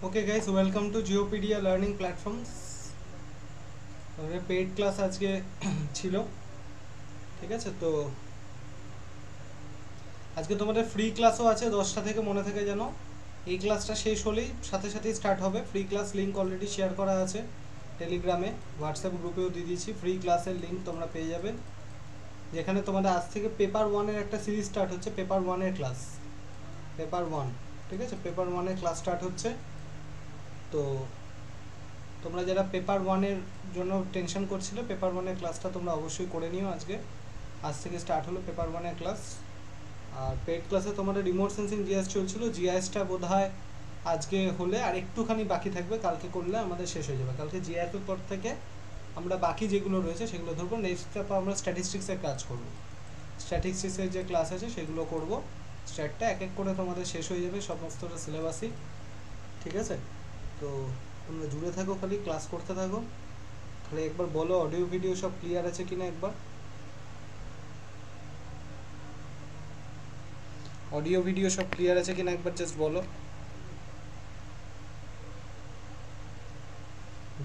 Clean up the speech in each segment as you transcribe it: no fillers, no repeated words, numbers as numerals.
Okay guys, welcome to Geopedia learning platforms. আমাদের paid class আজকে ছিল, ঠিক আছে। তো আজকে তোমাদের ফ্রি ক্লাসও আছে 10টা থেকে, মনে থেকে যেন। এই ক্লাসটা শেষ হলেই সাথে সাথেই স্টার্ট হবে। Free class link already share করা আছে টেলিগ্রামে, হোয়াটসঅ্যাপ গ্রুপেও দিয়ে দিয়েছি। ফ্রি ক্লাসের লিঙ্ক তোমরা পেয়ে যাবে, যেখানে তোমাদের আজ থেকে পেপার ওয়ানের একটা সিরিজ স্টার্ট হচ্ছে। পেপার ওয়ানের ক্লাস, পেপার ওয়ান, ঠিক আছে। পেপার ওয়ানের ক্লাস স্টার্ট হচ্ছে। তো তোমরা যারা পেপার ওয়ানের জন্য টেনশন করছিলে, পেপার ওয়ানের ক্লাসটা তোমরা অবশ্যই করে নিও। আজ থেকে স্টার্ট হলো পেপার ওয়ানের ক্লাস। আর পেড ক্লাসে তোমাদের রিমোট সেন্সিং জিএস চলছিল। জিআইএসটা বোধ হয় আজকে হলে আর একটুখানি বাকি থাকবে, কালকে করলে আমাদের শেষ হয়ে যাবে। কালকে জিআইএসের পর থেকে আমরা বাকি যেগুলো রয়েছে সেগুলো ধরবো। নেক্সট তারপর আমরা স্ট্যাটিস্টিক্সের কাজ করব। স্ট্যাটিস্টিক্সের যে ক্লাস আছে সেগুলো করব। স্ট্যাটটা এক এক করে তোমাদের শেষ হয়ে যাবে, সমস্তটা সিলেবাসই, ঠিক আছে। তো তোমরা জুড়ে থাকো, খালি ক্লাস করতে থাকো। খালি একবার বলো অডিও ভিডিও সব ক্লিয়ার আছে কিনা, একবার অডিও ভিডিও সব ক্লিয়ার আছে কিনা একবার জাস্ট বলো।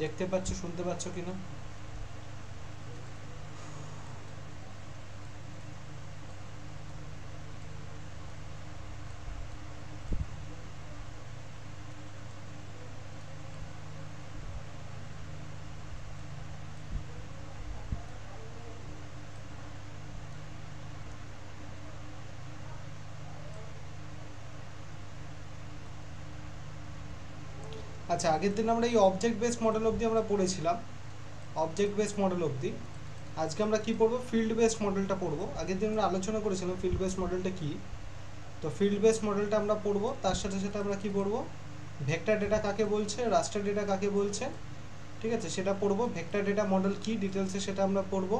দেখতে পাচ্ছ, শুনতে পাচ্ছ কিনা? আচ্ছা, আগের দিন আমরা এই অবজেক্ট বেসড মডেল অবধি আমরা পড়েছিলাম, অবজেক্ট বেসড মডেল অবধি। আজকে আমরা কি পড়বো? ফিল্ড বেসড মডেলটা পড়বো। আগের দিন আমরা আলোচনা করেছিলাম ফিল্ড বেসড মডেলটা কি। তো ফিল্ড বেসড মডেলটা আমরা পড়বো, তার সাথে সাথে আমরা কি পড়বো? ভেক্টর ডেটা কাকে বলছে, রাস্টার ডেটা কাকে বলছে, ঠিক আছে, সেটা পড়বো। ভেক্টর ডেটা মডেল কি ডিটেলসে সেটা আমরা পড়বো।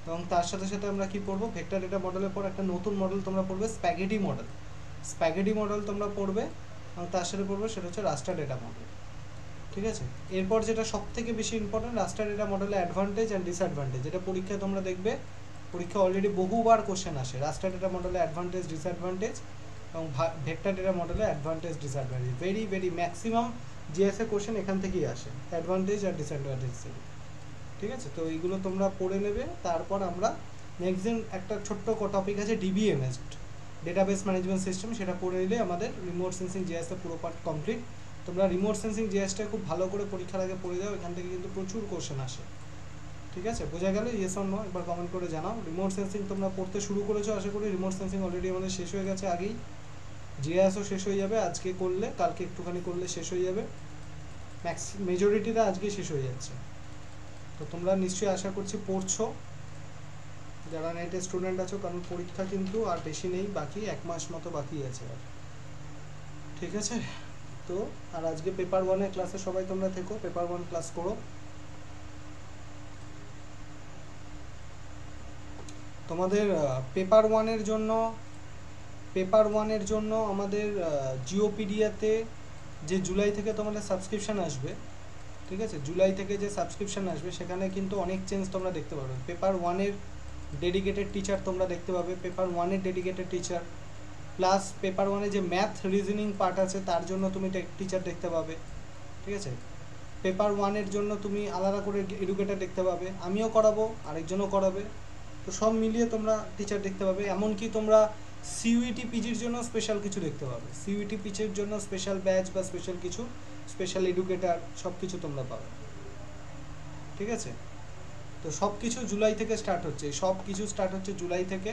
এবং তার সাথে সাথে আমরা কি পড়বো? ভেক্টর ডেটা মডেলের পর একটা নতুন মডেল তোমরা পড়বে, স্প্যাগেটি মডেল। স্প্যাগেটি মডেল তোমরা পড়বে এবং তার সাথে পড়বে সেটা হচ্ছে রাস্টার ডেটা মডেল, ঠিক আছে। এরপর যেটা সব থেকে বেশি ইম্পর্টেন্ট, রাস্টার ডেটা মডেলের অ্যাডভান্টেজ অ্যান্ড ডিসঅ্যাডভান্টেজ। যেটা পরীক্ষায় তোমরা দেখবে, পরীক্ষা অলরেডি বহুবার কোশ্চেন আসে রাস্টার ডেটা মডেলের অ্যাডভান্টেজ ডিসঅ্যাডভান্টেজ এবং ভেক্টর ডেটা মডেলের advantage disadvantage. Very very maximum GSA question এখান থেকেই আসে, অ্যাডভান্টেজ আর ডিসঅ্যাডভান্টেজ থেকে, ঠিক আছে। তো এইগুলো তোমরা পড়ে নেবে। তারপর আমরা নেক্সট দিন একটা ছোট্ট টপিক আছে ডিবিএমএস, ডেটাবেস ম্যানেজমেন্ট সিস্টেম, সেটা পড়ে নিলে আমাদের রিমোট সেন্সিং জিএসটা পুরো পার্ট কমপ্লিট। তোমরা রিমোট সেন্সিং জিএসটা খুব ভালো করে পরীক্ষার আগে পড়ে যাও, এখান থেকে কিন্তু প্রচুর কোশ্চেন আসে, ঠিক আছে। বোঝা গেল? ইয়েস অর নো একবার কমেন্ট করে জানাও। রিমোট সেন্সিং তোমরা পড়তে শুরু করেছো আশা করি। রিমোট সেন্সিং অলরেডি আমাদের শেষ হয়ে গেছে আগেই। জিএসও শেষ হয়ে যাবে আজকে করলে, কালকে একটুখানি করলে শেষ হয়ে যাবে। মেজরিটিটা আজকে শেষ হয়ে যাচ্ছে। তো তোমরা নিশ্চয়ই আশা করছি পড়ছো, যারা নেটে স্টুডেন্ট আছো, কারণ পরীক্ষা কিন্তু আর বেশি নেই, বাকি 1 মাস মতো বাকি আছে আর, ঠিক আছে। তো আর আজকে পেপার ওয়ানের ক্লাসে সবাই তোমরা থেকো, পেপার ওয়ান ক্লাস করো। তোমাদের পেপার ওয়ানের জন্য আমাদের জিওপিডিয়াতে যে জুলাই থেকে তোমাদের সাবস্ক্রিপশান আসবে, ঠিক আছে, জুলাই থেকে যে সাবস্ক্রিপশান আসবে সেখানে কিন্তু অনেক চেঞ্জ তোমরা দেখতে পাবে। পেপার ওয়ানের ডেডিকেটেড টিচার তোমরা দেখতে পাবে, পেপার ওয়ানের ডেডিকেটেড টিচার, প্লাস পেপার ওয়ানে যে ম্যাথ রিজনিং পার্ট আছে তার জন্য তুমি টিচার দেখতে পাবে, ঠিক আছে। পেপার ওয়ানের জন্য তুমি আলাদা করে এডুকেটার দেখতে পাবে, আমিও করাবো, আরেকজনও করাবে। তো সব মিলিয়ে তোমরা টিচার দেখতে পাবে। এমনকি তোমরা সিইউটি পিজির জন্য স্পেশাল কিছু দেখতে পাবে, সিইউটি পিজির জন্য স্পেশাল ব্যাচ বা স্পেশাল কিছু, স্পেশাল এডুকেটার, সব কিছু তোমরা পাবে, ঠিক আছে। তো সব কিছু জুলাই থেকে স্টার্ট হচ্ছে, সব কিছু স্টার্ট হচ্ছে জুলাই থেকে,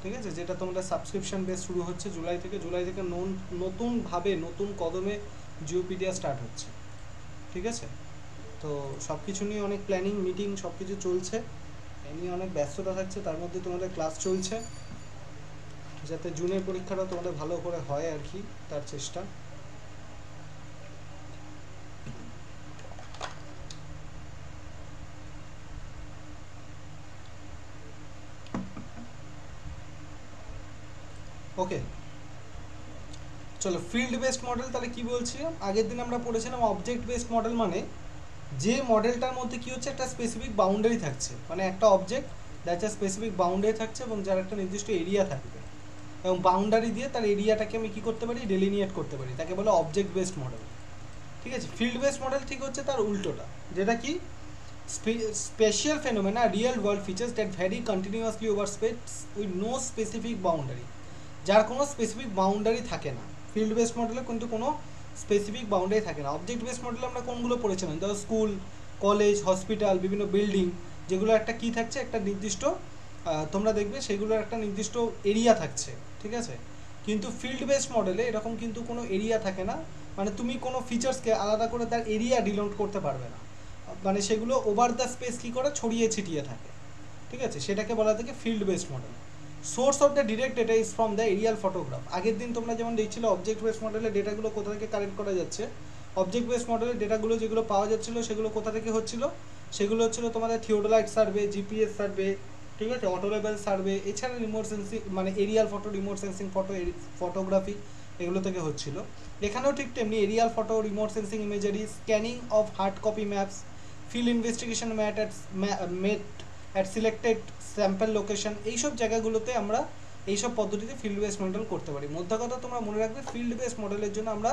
ঠিক আছে। যেটা তোমাদের সাবস্ক্রিপশন বেস শুরু হচ্ছে জুলাই থেকে। নতুনভাবে নতুন কদমে জিওপিডিয়া স্টার্ট হচ্ছে, ঠিক আছে। তো সব কিছু নিয়ে অনেক প্ল্যানিং মিটিং সব কিছু চলছে, এ নিয়ে অনেক ব্যস্ততা থাকছে। তার মধ্যে তোমাদের ক্লাস চলছে, যাতে জুনের পরীক্ষাটা তোমাদের ভালো করে হয় আর কি, তার চেষ্টা। ওকে, চলো ফিল্ড বেসড মডেল তাহলে কি বলছিলাম। আগের দিন আমরা পড়েছিলাম অবজেক্ট বেসড মডেল, মানে যে মডেলটার মধ্যে কি হচ্ছে, একটা স্পেসিফিক বাউন্ডারি থাকছে, মানে একটা অবজেক্ট যার একটা স্পেসিফিক বাউন্ডারি থাকছে এবং যার একটা নির্দিষ্ট এরিয়া থাকবে, এবং বাউন্ডারি দিয়ে তার এরিয়াটাকে আমি কি করতে পারি, ডেলিনিয়েট করতে পারি, তাকে বলে অবজেক্ট বেসড মডেল, ঠিক আছে। ফিল্ড বেস মডেল ঠিক হচ্ছে তার উল্টোটা, যেটা কি spatial phenomena real world features that vary continuously over space with no specific boundary, যার কোনো স্পেসিফিক বাউন্ডারি থাকে না। ফিল্ড বেস মডেলে কিন্তু কোনো স্পেসিফিক বাউন্ডারি থাকে না। অবজেক্ট বেস মডেলে আমরা কোনগুলো পড়েছিলাম, ধরো স্কুল, কলেজ, হসপিটাল, বিভিন্ন বিল্ডিং, যেগুলো একটা কি থাকছে, একটা নির্দিষ্ট তোমরা দেখবে সেগুলোর একটা নির্দিষ্ট এরিয়া থাকছে, ঠিক আছে। কিন্তু ফিল্ড বেস মডেলে এরকম কিন্তু কোনো এরিয়া থাকে না, মানে তুমি কোনো ফিচার্সকে আলাদা করে তার এরিয়া ডিনোট করতে পারবে না, মানে সেগুলো ওভার দ্য স্পেস কী করে ছড়িয়ে ছিটিয়ে থাকে, ঠিক আছে। সেটাকে বলা থাকে field base model. Source of the direct data is from the aerial photograph. আগের দিন তোমরা যেমন দেখছিলে অবজেক্ট বেস মডেলের ডেটাগুলো কোথা থেকে কালেক্ট করা যাচ্ছে, অবজেক্ট বেস মডেলের ডেটাগুলো যেগুলো পাওয়া যাচ্ছিলো সেগুলো কোথা থেকে হচ্ছিল, সেগুলো হচ্ছিলো তোমাদের থিওডোলাইট সার্ভে, জিপিএস সার্ভে, ঠিক আছে, অটো লেভেল সার্ভে, এছাড়া রিমোট সেন্সিং মানে aerial photo, remote sensing photography, এগুলো থেকে হচ্ছিল। এখানেও ঠিক তেমনি aerial photo, remote sensing imagery, scanning of hard copy maps, field investigation mate at selected sample location, এইসব জায়গাগুলোতে আমরা এইসব পদ্ধতিতে ফিল্ড বেস মডেল করতে পারি। মধ্যে কথা তোমরা মনে রাখবে, ফিল্ড বেস মডেলের জন্য আমরা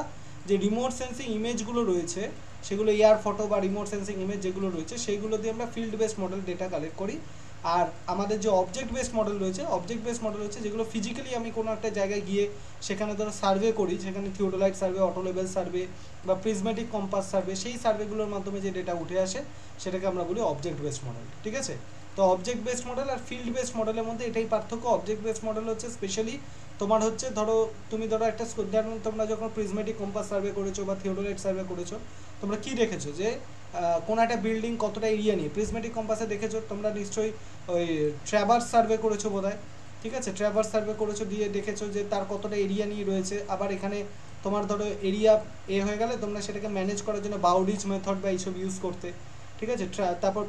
যে রিমোট সেন্সিং ইমেজগুলো রয়েছে, সেগুলো এয়ার ফটো বা রিমোট সেন্সিং ইমেজ যেগুলো রয়েছে, সেইগুলো দিয়ে আমরা field base model data collect করি। আর আমাদের যে অবজেক্ট বেস মডেল রয়েছে, অবজেক্ট বেস মডেল হচ্ছে যেগুলো ফিজিক্যালি আমি কোনো একটা জায়গায় গিয়ে সেখানে ধরো সার্ভে করি, সেখানে theodolite survey, auto level survey বা প্রিজমেটিক কম্পাস সার্ভে, সেই সার্ভেগুলোর মাধ্যমে যে ডেটা উঠে আসে সেটাকে আমরা বলি অবজেক্ট বেস মডেল, ঠিক আছে। তো অবজেক্ট বেস মডেল আর ফিল্ড বেস মডেলের মধ্যে এটাই পার্থক্য। অবজেক্ট বেস মডেল হচ্ছে স্পেশালি তোমার হচ্ছে ধরো তুমি ধরো একটা তোমরা যখন প্রিজমেটিক কম্পাস সার্ভে করেছো বা থিওডোলাইট সার্ভে করেছো, তোমরা কি দেখেছো যে কোনো একটা বিল্ডিং কতটা এরিয়া নিয়ে, প্রিজমেটিক কম্পাসে দেখেছো তোমরা নিশ্চয়ই ওই ট্র্যাভার্স সার্ভে করেছো বোধহয়, ঠিক আছে, ট্র্যাভার্স সার্ভে করেছো, দিয়ে দেখেছো যে তার কতটা এরিয়া নিয়ে রয়েছে। আবার এখানে তোমার ধরো এরিয়া হয়ে গেলে তোমরা সেটাকে ম্যানেজ করার জন্য বাউডিচ মেথড বা এইসব ইউজ করতে, ঠিক আছে। তারপর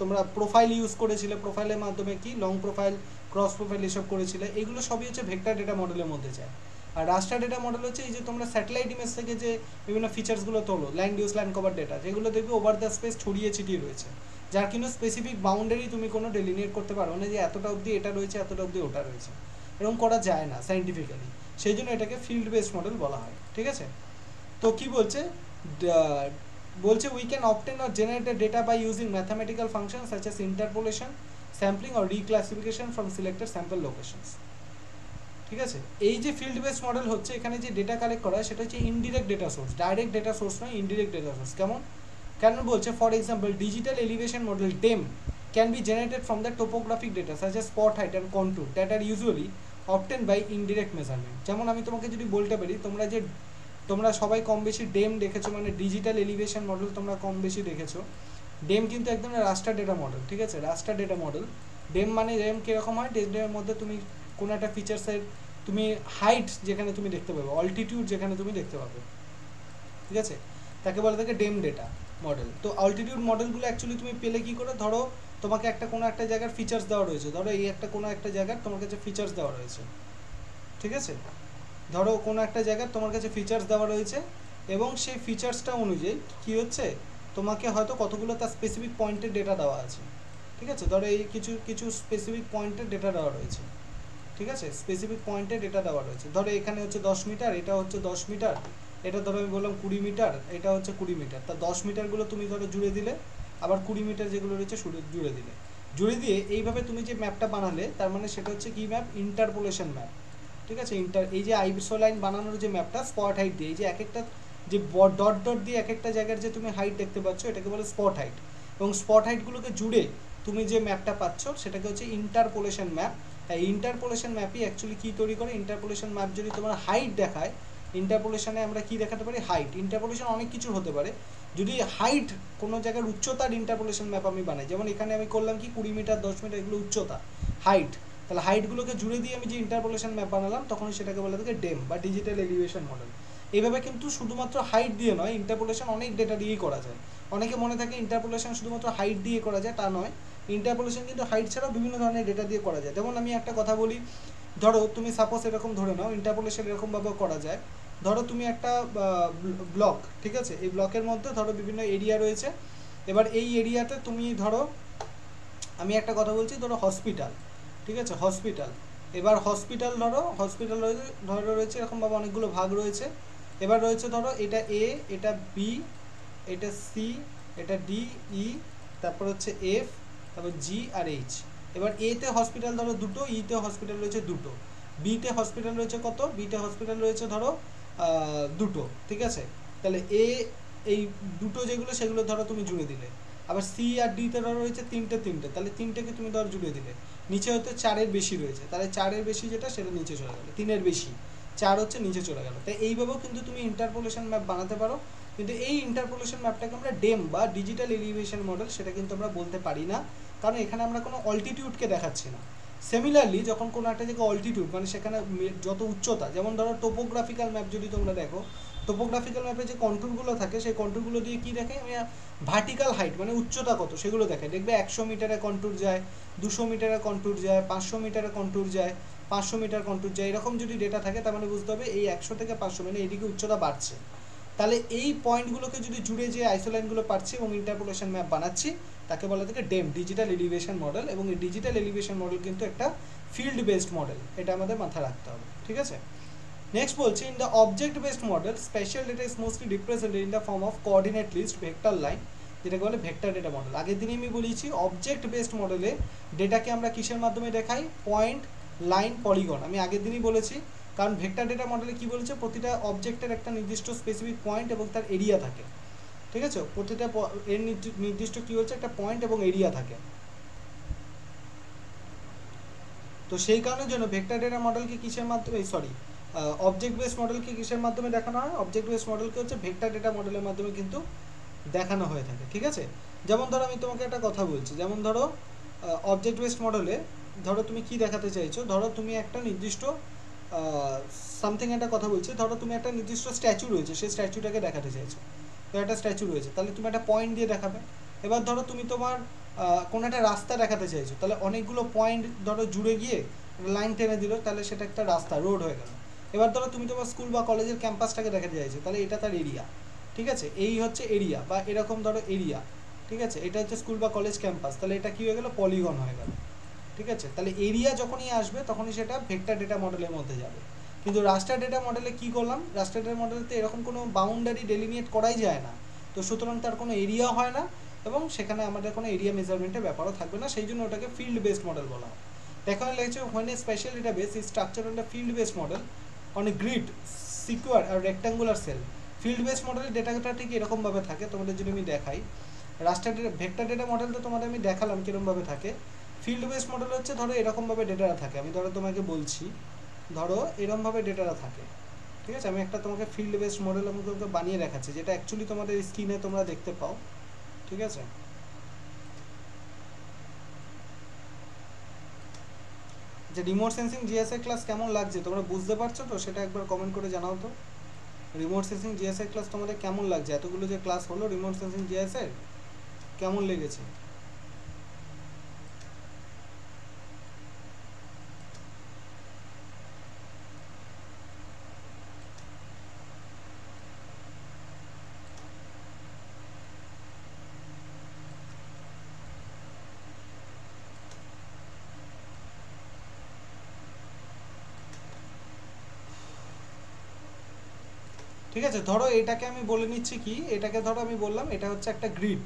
তোমরা প্রোফাইল ইউজ করেছিলে, প্রোফাইলের মাধ্যমে কি লং প্রোফাইল, ক্রস প্রোফাইল এসব করেছিলে। এইগুলো সবই হচ্ছে ভেক্টর ডেটা মডেলের মধ্যে যায়। আর রাস্টার ডেটা মডেল হচ্ছে এই যে তোমরা স্যাটেলাইট ইমেজ থেকে যে বিভিন্ন ফিচার্সগুলো তোলো, land use, land cover data, যেগুলো দেখবে ওভার দ্য স্পেস ছড়িয়ে ছিটিয়ে রয়েছে, যার কিন্তু স্পেসিফিক বাউন্ডারি তুমি কোনো ডেলিনিয়েট করতে পারো না যে এতটা অবধি এটা রয়েছে, এতটা অবধি ওটা রয়েছে, এরকম করা যায় না সাইন্টিফিক্যালি। সেই জন্য এটাকে ফিল্ড বেসড মডেল বলা হয়, ঠিক আছে। তো কি বলছে, বলছে we can obtain or generate the data by using mathematical function such as interpolation, sampling or reclassification from selected sample locations, ঠিক আছে। এই যে ফিল্ড বেসড মডেল হচ্ছে, এখানে যে ডেটা কালেক্ট করা হয় সেটা হচ্ছে indirect data source, direct data source নয়, ইনডিরেক্ট ডেটা সোর্স। কেন বলছে, for example digital elevation model DEM can be generated from the topographic data such as spot height and contour that are usually obtain by indirect measurement. যেমন আমি তোমাকে যদি বলতে পারি, তোমরা সবাই কম বেশি ডেম দেখেছো, মানে ডিজিটাল এলিভেশন মডেল তোমরা কম বেশি দেখেছো। ডেম কিন্তু একদম রাস্টার ডেটা মডেল, ঠিক আছে, রাস্টার ডেটা মডেল। ডেম মানে ডেম কীরকম হয়, ডেমের মধ্যে তুমি কোনো একটা ফিচার্সের তুমি হাইট যেখানে তুমি দেখতে পাবে, অল্টিটিউড যেখানে তুমি দেখতে পাবে, ঠিক আছে, তাকে বলে থাকে ডেম ডেটা মডেল। তো অল্টিটিউড মডেলগুলো অ্যাকচুয়ালি তুমি পেলে কী করে, ধরো তোমাকে একটা কোনো একটা জায়গার ফিচার্স দেওয়া রয়েছে, ধরো এই একটা কোনো একটা জায়গার তোমার কাছে ফিচার্স দেওয়া রয়েছে, ঠিক আছে, ধরো কোনো একটা জায়গার তোমার কাছে ফিচার্স দেওয়া রয়েছে, এবং সেই ফিচার্সটা অনুযায়ী কী হচ্ছে, তোমাকে হয়তো কতগুলো তার স্পেসিফিক পয়েন্টের ডেটা দেওয়া আছে, ঠিক আছে, ধরো এই কিছু স্পেসিফিক পয়েন্টের ডেটা দেওয়া রয়েছে, ঠিক আছে, স্পেসিফিক পয়েন্টে ডেটা দেওয়া রয়েছে। ধরো এখানে হচ্ছে 10 মিটার, এটা হচ্ছে 10 মিটার, এটা ধরো আমি বললাম 20 মিটার, এটা হচ্ছে 20 মিটার। তা 10 মিটারগুলো তুমি ধরো জুড়ে দিলে, আবার 20 মিটার যেগুলো রয়েছে জুড়ে দিয়ে এইভাবে তুমি যে ম্যাপটা বানালে, তার মানে সেটা হচ্ছে কি ম্যাপ, ইন্টারপোলেশন ম্যাপ, ঠিক আছে। এই যে আইসো লাইন বানানোর যে ম্যাপটা স্পট হাইট দিয়ে, এই যে এক একটা যে ডট ডট দিয়ে এক একটা জায়গার যে তুমি হাইট দেখতে পাচ্ছ, এটাকে বলে স্পট হাইট, এবং স্পট হাইটগুলোকে জুড়ে তুমি যে ম্যাপটা পাচ্ছ সেটাকে হচ্ছে ইন্টারপোলেশন ম্যাপ। এই ইন্টারপোলেশন ম্যাপই অ্যাকচুয়ালি কী তৈরি করে, ইন্টারপোলেশন ম্যাপ যদি তোমার হাইট দেখায়, ইন্টারপোলেশনে আমরা কি দেখাতে পারি, হাইট। ইন্টারপোলেশন অনেক কিছুর হতে পারে, যদি হাইট কোনো জায়গার উচ্চতার ইন্টারপোলেশন ম্যাপ আমি বানাই, যেমন এখানে আমি করলাম কি 20 মিটার, 10 মিটার, এগুলো উচ্চতা, হাইট, তাহলে হাইটগুলোকে জুড়ে দিয়ে আমি যে ইন্টারপোলেশন ম্যাপ বানালাম, তখন সেটাকে বলা থাকে ডেম বা ডিজিটাল এলিভেশন মডেল। এইভাবে কিন্তু শুধুমাত্র হাইট দিয়ে নয়, ইন্টারপোলেশন অনেক ডেটা দিয়েই করা যায়। অনেকে মনে থাকে ইন্টারপোলেশন শুধুমাত্র হাইট দিয়ে করা যায়, তা নয়, ইন্টারপোলেশন কিন্তু হাইট ছাড়াও বিভিন্ন ধরনের ডেটা দিয়ে করা যায়। যেমন আমি একটা কথা বলি, ধরো তুমি সাপোজ এরকম ধরে নাও, ইন্টারপোলেশন এরকমভাবে করা যায়, ধরো তুমি একটা ব্লক, ঠিক আছে, এই ব্লকের মধ্যে ধরো বিভিন্ন এরিয়া রয়েছে, এবার এই এরিয়াতে তুমি ধরো, আমি একটা কথা বলছি, ধরো হসপিটাল, ঠিক আছে, হসপিটাল, এবার হসপিটাল ধরো রয়েছে এরকমভাবে অনেকগুলো ভাগ রয়েছে, এবার রয়েছে ধরো এটা এ, এটা বি, এটা সি, এটা ডি, ই, তারপর হচ্ছে এফ, তারপর জি আর এইচ। এবার এতে হসপিটাল ধরো দুটো, ইতে হসপিটাল রয়েছে দুটো, বিতে হসপিটাল রয়েছে কত, বিতে হসপিটাল রয়েছে ধরো দুটো, ঠিক আছে। তাহলে এ এই দুটো যেগুলো সেগুলো ধরো তুমি জুড়ে দিলে, আবার সি আর ডিতে ধরো রয়েছে তিনটে তিনটে, তাহলে তিনটেকে তুমি ধরো জুড়ে দিলে। নিচে হয়তো চারের বেশি রয়েছে, তাহলে চারের বেশি যেটা সেটা নিচে চলে গেলো, তিনের বেশি চার হচ্ছে নিচে চলে গেল। তাই এইভাবেও কিন্তু তুমি ইন্টারপোলেশন ম্যাপ বানাতে পারো, কিন্তু এই ইন্টারপোলেশন ম্যাপটাকে আমরা ডেম বা ডিজিটাল এলিভেশন মডেল সেটা কিন্তু আমরা বলতে পারি না, কারণ এখানে আমরা কোনো অল্টিটিউডকে দেখাচ্ছি না। সিমিলারলি যখন কোনো একটা জায়গায় অল্টিটিউড মানে সেখানে যত উচ্চতা, যেমন ধরো টোপোগ্রাফিক্যাল ম্যাপ যদি তোমরা দেখো, টোপোগ্রাফিক্যাল ম্যাপে যে কন্ট্রোলগুলো থাকে সেই কন্ট্রোলগুলো দিয়ে কী দেখে, আমি ভার্টিক্যাল হাইট মানে উচ্চতা কত সেগুলো দেখে, দেখবে 100 মিটারে কন্ট্রোল যায়, 200 মিটারে কন্ট্রোল যায়, 500 মিটারে কন্ট্রোল যায়, 500 মিটার কন্ট্রোল যায়, এরকম যদি ডেটা থাকে তার মানে বুঝতে হবে এই 100 থেকে 500 মানে এদিকে উচ্চতা বাড়ছে। তাহলে এই পয়েন্টগুলোকে যদি জুড়ে যে আইসোলাইনগুলো পাচ্ছি এবং ইন্টারপোলেশন ম্যাপ বানাচ্ছি, তাকে বলা থাকে ডেম, ডিজিটাল এলিভেশন মডেল। এবং এই ডিজিটাল এলিভেশন মডেল কিন্তু একটা ফিল্ড বেসড মডেল, এটা আমাদের মাথায় রাখতে হবে, ঠিক আছে। নেক্সট বলছি, in the object based model spatial data is mostly represented in the form of coordinate list, vector line, যেটাকে বলে ভেক্টর ডেটা মডেল। আগের দিনই আমি বলেছি অবজেক্ট বেসড মডেলে ডেটাকে আমরা কিসের মাধ্যমে দেখাই, পয়েন্ট, লাইন, পলিগন। আমি আগের দিনই বলেছি, কারণ ভেক্টর ডেটা মডেলে কি বলেছে, প্রতিটা অবজেক্টের একটা নির্দিষ্ট স্পেসিফিক পয়েন্ট এবং তার এরিয়া থাকে, ঠিক আছে। প্রতিটা এর নির্দিষ্ট কী হচ্ছে একটা পয়েন্ট এবং এরিয়া থাকে। তো সেই কারণের জন্য ভেক্টর ডেটা মডেলকে কিসের মাধ্যমে, সরি অবজেক্ট বেস মডেলকে কিসের মাধ্যমে দেখানো হয়, অবজেক্ট বেস মডেলকে হচ্ছে ভেক্টর ডেটা মডেলের মাধ্যমে কিন্তু দেখানো হয়ে থাকে, ঠিক আছে। যেমন ধরো আমি তোমাকে একটা কথা বলছি, যেমন ধরো অবজেক্ট বেসড মডেলে ধরো তুমি কি দেখাতে চাইছো, ধরো তুমি একটা নির্দিষ্ট সামথিং একটা কথা বলছি, ধরো তুমি একটা নির্দিষ্ট স্ট্যাচু রয়েছে সেই স্ট্যাচুটাকে দেখাতে চাইছো। তো একটা স্ট্যাচু রয়েছে, তাহলে তুমি একটা পয়েন্ট দিয়ে দেখাবে। এবার ধরো তুমি তোমার কোনো একটা রাস্তা দেখাতে চাইছো, তাহলে অনেকগুলো পয়েন্ট ধরো জুড়ে গিয়ে লাইন টেনে দিল, তাহলে সেটা একটা রাস্তা, রোড হয়ে গেল। এবার ধরো তুমি তোমার স্কুল বা কলেজের ক্যাম্পাসটাকে দেখাতে চাইছো, তাহলে এটা তার এরিয়া, ঠিক আছে। এই হচ্ছে এরিয়া, বা এরকম ধরো এরিয়া, ঠিক আছে। এটা হচ্ছে স্কুল বা কলেজ ক্যাম্পাস, তাহলে এটা কী হয়ে গেলো, পলিগন হয়ে গেল, ঠিক আছে। তাহলে এরিয়া যখনই আসবে তখনই সেটা ভেক্টর ডেটা মডেলের মধ্যে যাবে। কিন্তু রাস্টার ডেটা মডেলে কি করলাম, রাস্টার ডেটা মডেলতে এরকম কোনো বাউন্ডারি ডেলিনিয়েট করাই যায় না, তো সুতরাং তার কোনো এরিয়া হয় না এবং সেখানে আমাদের কোনো এরিয়া মেজারমেন্টের ব্যাপারও থাকবে না, সেই জন্য ওটাকে ফিল্ড বেসড মডেল বলা হয়। এখানে লেগেছে when a spatial database is structure on the field based model on a grid, square or rectangular cell. Field based মডেলের ডেটাটা ঠিক এরকমভাবে থাকে, তোমাদের যদি আমি দেখাই। Raster data vector data model তো তোমাদের আমি দেখালাম কীরকমভাবে থাকে। ফিল্ড বেসড মডেল হচ্ছে ধরো এরকমভাবে ডেটাটা থাকে, আমি ধরো তোমাকে বলছি, ধরো এরকমভাবে ডেটাটা থাকে, ঠিক আছে। আমি একটা তোমাকে ফিল্ড বেসড মডেল আমি তোমাকে বানিয়ে দেখাচ্ছি, যেটা অ্যাকচুয়ালি তোমাদের স্ক্রিনে তোমরা দেখতে পাও, ঠিক আছে। যে রিমোট সেন্সিং জিএসআই ক্লাস কেমন লাগছে তোমরা বুঝতে পারছো তো, সেটা একবার কমেন্ট করে জানাও তো। রিমোট সেন্সিং জিএসআই ক্লাস তোমাদের কেমন লাগছে, এতগুলো যে ক্লাস হলো রিমোট সেন্সিং জিএসআই কেমন লেগেছে। ঠিক আছে, ধরো এটাকে আমি বলে নিচ্ছি কি, এটাকে ধরো আমি বললাম এটা হচ্ছে একটা গ্রিড,